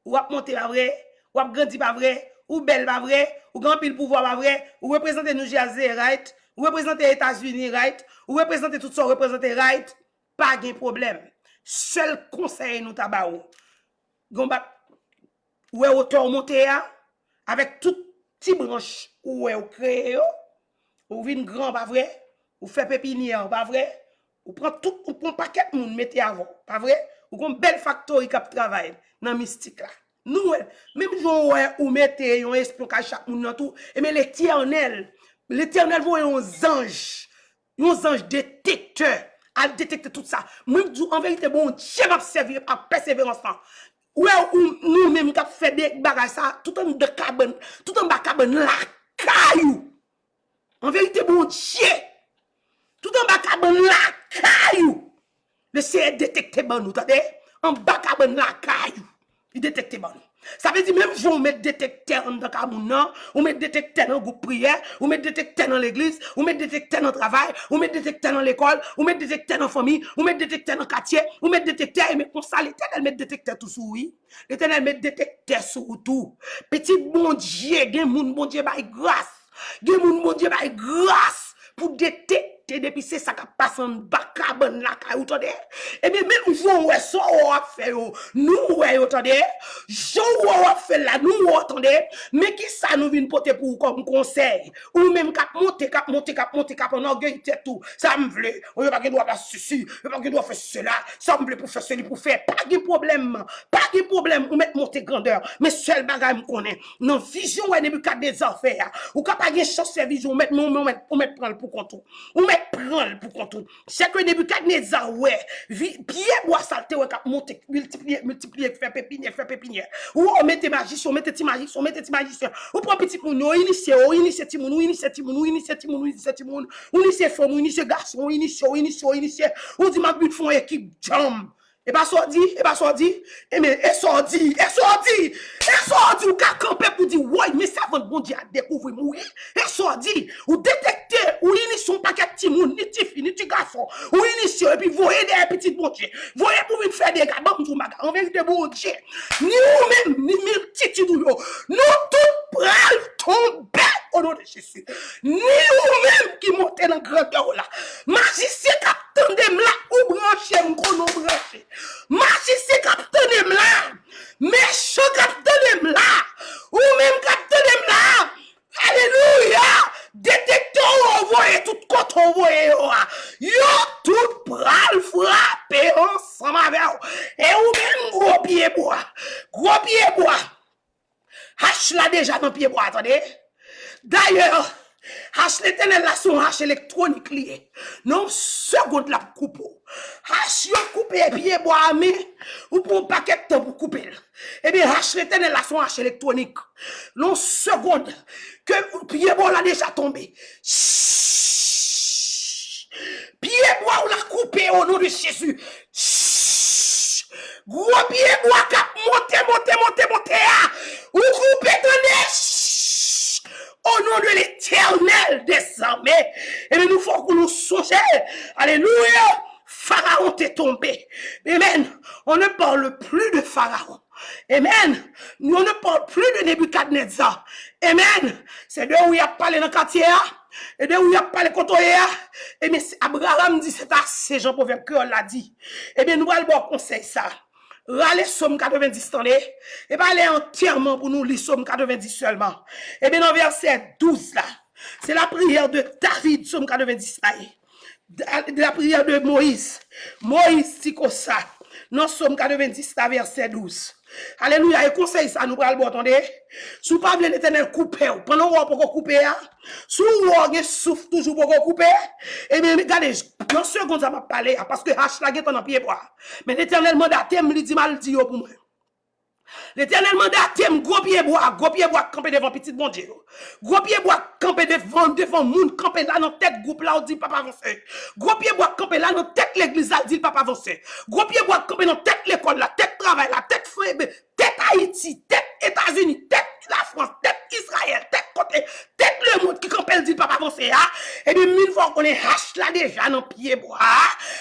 Ou ap monter pas vrai, ou ap grandi pas vrai, ou belle pas vrai, ou grand pile pouvoir pas vrai, ou représenter New Jersey right, ou représenter États-Unis right, ou représenter tout ça représenter right, pas de problème. Seul conseil nous tabaou. Gomba ou est auteur monter avec toute petite branche ou est créé ou vin grand pas vrai, ou fait pépinière pas vrai. Ou prend tout, ou prend paquet de monde mettez avant, pas vrai? Ou une belle factory qui travaille dans mystique là. Nous même jour ou mettez un espion à chaque monde dans tout, et mais l'Éternel voit un ange détecteur à détecter tout ça. Moi en vérité bon Dieu m'a servi à persévérance là. Ouais ou nous même qui fait des bagages ça tout en de cabane, tout en bas cabane la caillou. En vérité bon Dieu tout en bas cabane la caillou. Le Seigneur détecte bon nous, attendez? En bas cabane la caillou. Il détecte bon. Ça veut dire même si on met détecteur dans cabane, on met détecteur dans groupe prière, on met détecteur dans l'église, on met détecteur dans le travail, on met détecteur dans l'école, on met détecteur dans la famille, on met détecteur dans le quartier, on met détecteur et mais pour ça l'Éternel met détecteur tout sous oui. L'Éternel met détecteur sur tout. Petit bon Dieu, gen moun bon Dieu by grâce. Gen moun mon Dieu bay grâce pour détecter depuis c'est ça qui passe en bas cabane là ka ou tande. Et bien même vous ouais ça on a fait nous ouais attendez. Jo on a fait là nous attendez. Mais qui ça nous vient porter pour comme conseil ou même cap monter en orgueil tête tout. Ça me veut. On pas doit faire ceci, on pas doit faire cela. Ça me veut pour faire cela pour faire pas de problème. Pas de problème ou mettre monter grandeur. Mais seul bagage me connaît. Non vision ouais Nebukadnezar fait ou capable de chance vision mettre prendre pour compte. Ou mettre prendre pour compte. C'est que Nebukadnezar ouais pied bois saleté ouais cap monter multiplier faire pépinière. Ou on mette magicien, on mette petit magicien. Ou prend petit moun, on initie petit moun, femme, initie garçon, on initie. On dit ma but font équipe jam. Et pas sorti, et mais sorti, ou ka camper pour dire ouais mais ça va bon Dieu à découvrir mourir. Et sorti, ou détecter, ou initie un paquet de moun, ni ti fille, ni ti garçon, ou initie et puis voyer des petits bon Dieu. Voyer pour venir faire des gars, bon maga, en vérité bon Dieu. Ni ou même ni multitude yo. Nous tout pral tomber au nom de Jésus. Ni ou même qui monte dans grandeur là. Magicien captain de là ou branché m'kono branché. Magicien captain de là. Méchant captain de là. Ou même captain de là. Alléluia. Détecteur envoyé tout côté envoyé yo tout pral frapper ensemble avec et ou même gros pied bois. Hache là déjà dans pied bois attendez. D'ailleurs hache l'Éternel là son hache électronique lié. Non seconde la coupe. Hache yo couper pied bois mais ou pour un paquet de temps pour couper. Eh bien hache l'Éternel là son hache électronique. Non seconde que pied bois là déjà tombé. Pied bois ou la couper au nom de Jésus. Gros pied bois cap monter. Ou couper au nom de l'Éternel des armées. Et nous faut que nous songions. Alléluia. Pharaon t'est tombé. Amen. On ne parle plus de Pharaon. Amen. Nous ne parle plus de Nebukadnezar. Amen. C'est de où il a parlé dans le quartier. Et de où il a parlé contre et bien Abraham dit c'est assez Jean Proverbe que l'a dit. Et bien nous allons bon conseil ça. Râler Somme 90 tendez. Et pas aller entièrement pour nous lire Somme 90 seulement. Et bien dans verset 12 là. C'est la prière de David Somme 90 là. La prière de Moïse. Moïse dit comme ça. Dans Somme 90 là verset 12. Alléluia, et conseil ça nous pral bon attendez. Sous pas l'Éternel couper pendant on pour couper sous on souffle toujours pour couper et bien regardez dans seconde ça m'a parlé parce que hache la guette dans pied bois mais l'Éternel mandaté me dit mal dit pour moi. L'Éternel mandaté me gros pied bois camper devant petit bon Dieu. Gros pied bois camper devant monde camper là dans tête groupe là on dit papa avancer. Gros pied bois camper là dans tête l'église là dit papa avancer. Gros pied bois camper dans tête l'école là, tête travail là, tête Haïti, tête États-Unis, tête la France, tête Israël, tête côté, tête le monde qui campelle dit papa avancer et bien mille fois qu'on est hache là déjà dans pied bois.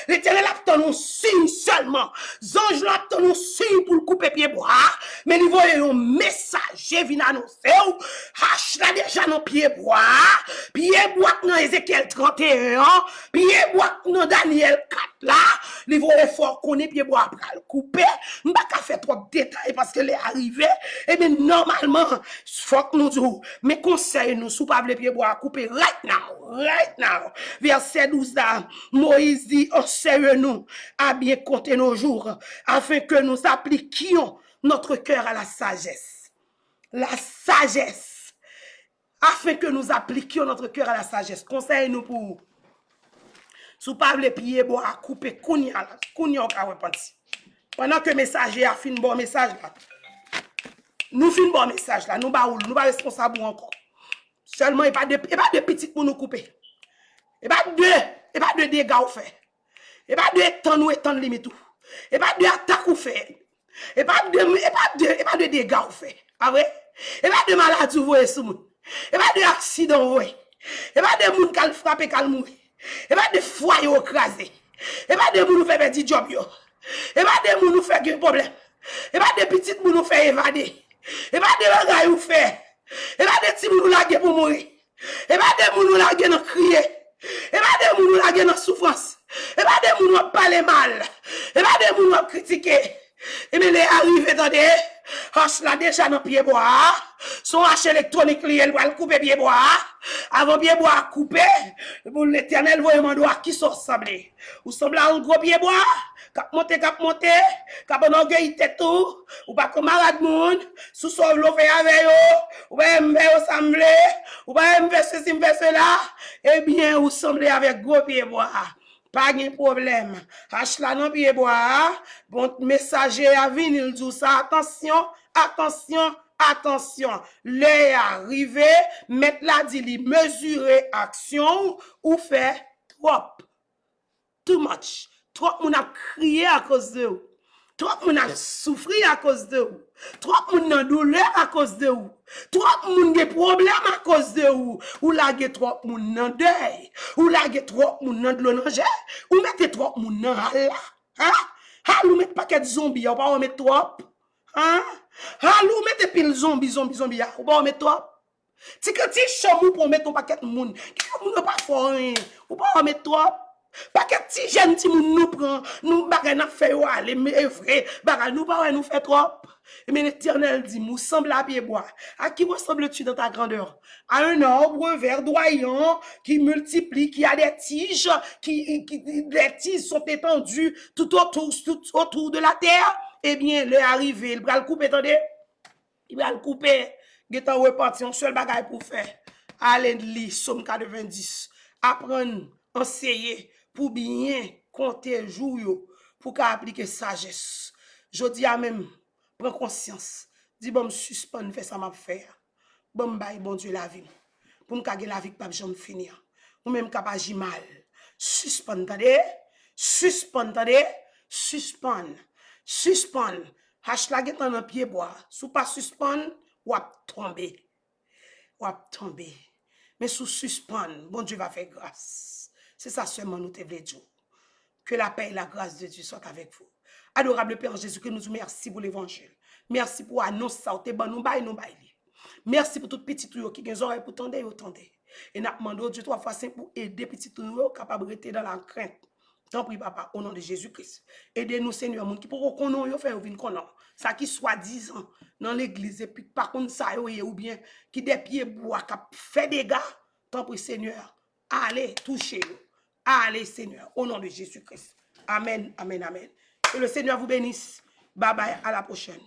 L'Éternel a ton signe seulement. Ange là ton signe pour couper pied bois. Mais il voit un message vient annoncer hache là déjà dans pied bois dans Ézéchiel 31 pied bois dans Daniel 4 là il voit fort qu'on est pied bois pour couper m'pa ka faire trop de détails parce que les arrivé et bien normalement faut que nous disons mais conseil nous sous pas les pied bois couper right now verset 12 là Moïse dit enseigne-nous à bien compter nos jours afin que nous appliquions notre cœur à la sagesse. Afin que nous appliquions notre cœur à la sagesse. Conseille-nous pour sous pas les pieds bois couper kounya au repentir. Pendant que messager a fin bon message là. Nous fin bon message là, nous pas responsable encore. Seulement il pas de petit pour nous couper. Et pas de dégâts ou fait. Et pas de temps nous étendre limite tout. Et pas de attaque ou fait. Et pas de dégâts ou fait. Ah ouais? Et pas de maladie ou voyez sous moun. Et pas de accident ou voyez. Et pas de moun qui frappe qui mourir. Et pas de foyer écrasé. Et pas de moun nous fait petit job yo. Et pas de moun nous fait un problème. Et pas de petit moun nous fait évader. Et pas de bagaille ou fait. Et pas de petit moun nous laguer pour mourir. Et pas des moun la gen nan crier. Et pas des moun la gen nan souffrance. Et pas des moun parler mal. Et pas des moun critiquer. Et bien, les arrivés, attendez, hache là déjà dans pied bois, son hache électronique, il va le couper pied bois, avant pied bois couper, pour l'éternel, vous demandez à qui sont semblés. Vous semblez un gros pied bois, cap monter, cap en orgueil tête tout, ou pas comme malade moun, sous sauve l'eau fait avec eux, ou pas me assembler, ou pas me faire ceci, me faire cela, eh bien, vous semblez avec gros pied bois. Pas de problème. Hache la nan pied bois. Bon messager a venu, il dit ça. Attention, attention, attention. L'heure arrivé, mettre la dit li mesurer action ou fait trop. Too much. Trop moun a crié à cause de vous. Trop moun a souffri à cause de vous. Trop moun nan douleur à cause de vous. Trop moun gen problème à cause de vous. Ou lage trop moun nan deuil. Ou lage trop moun nan de l'onanger. Ou mette trop moun nan hala. Hein? Hal ou mette paquet zombie, ou pas ou mette trop. Hein? Hal ou mette pile zombie, ou pas ou mette trop. Si que ti chamou pour mettre ton paquet moun. Qui moun pas fort rien. Ou pas ou mette trop. Paquet ti jeune ti moun nous prend, nous bagay n'a fait ou aller mais vrai, bagay nous pas nous fait trop. Mais l'Éternel dit, nous semble à pied bois. À qui ressembles-tu dans ta grandeur? À un arbre verdoyant qui multiplie, qui a des tiges, les tiges sont étendues tout autour de la terre. Eh bien, le arrivé, il va le couper, attendez. Il va le couper. Il est en reparti, un seul bagay pour faire. Allez, lit, Somme 90. Apprendre, enseigner, pour bien compter jour, pour appliquer sagesse. Je dis à même, prends conscience. Dis bon, me suspend, fais ça m'a faire. Bon, bye, bon Dieu la vie. Pour me caguer la vie, pas jamais finir. Ou même capable d'agir mal. Suspend, attendez. Suspend, attendez. Suspend. Suspend. Hache la guette dans pied bois. Sous pas suspend, ou à tomber. Ou à tomber. Mais sous suspend, bon Dieu va faire grâce. C'est ça seulement nous te voulons dire. Que la paix et la grâce de Dieu soient avec vous. Adorable Père Jésus, que nous vous merci pour l'évangile. Merci pour annoncer ça, te ban nous bail. Merci pour tout petit tout qui ont oreilles pour tendre. Et nous demandons Dieu 3 fois 5 pour aider petit tout capable de rester dans la crainte. Tant pis papa, au nom de Jésus-Christ. Aidez-nous Seigneur, moun qui pour qu'on nous faire vinn konan. Ça qui soit 10 ans dans l'église et puis par contre ça ou bien qui des pieds bois qui fait des dégâts. Tant pis Seigneur, allez touchez nous. Allez Seigneur, au nom de Jésus-Christ. Amen, amen, amen. Que le Seigneur vous bénisse. Bye bye, à la prochaine.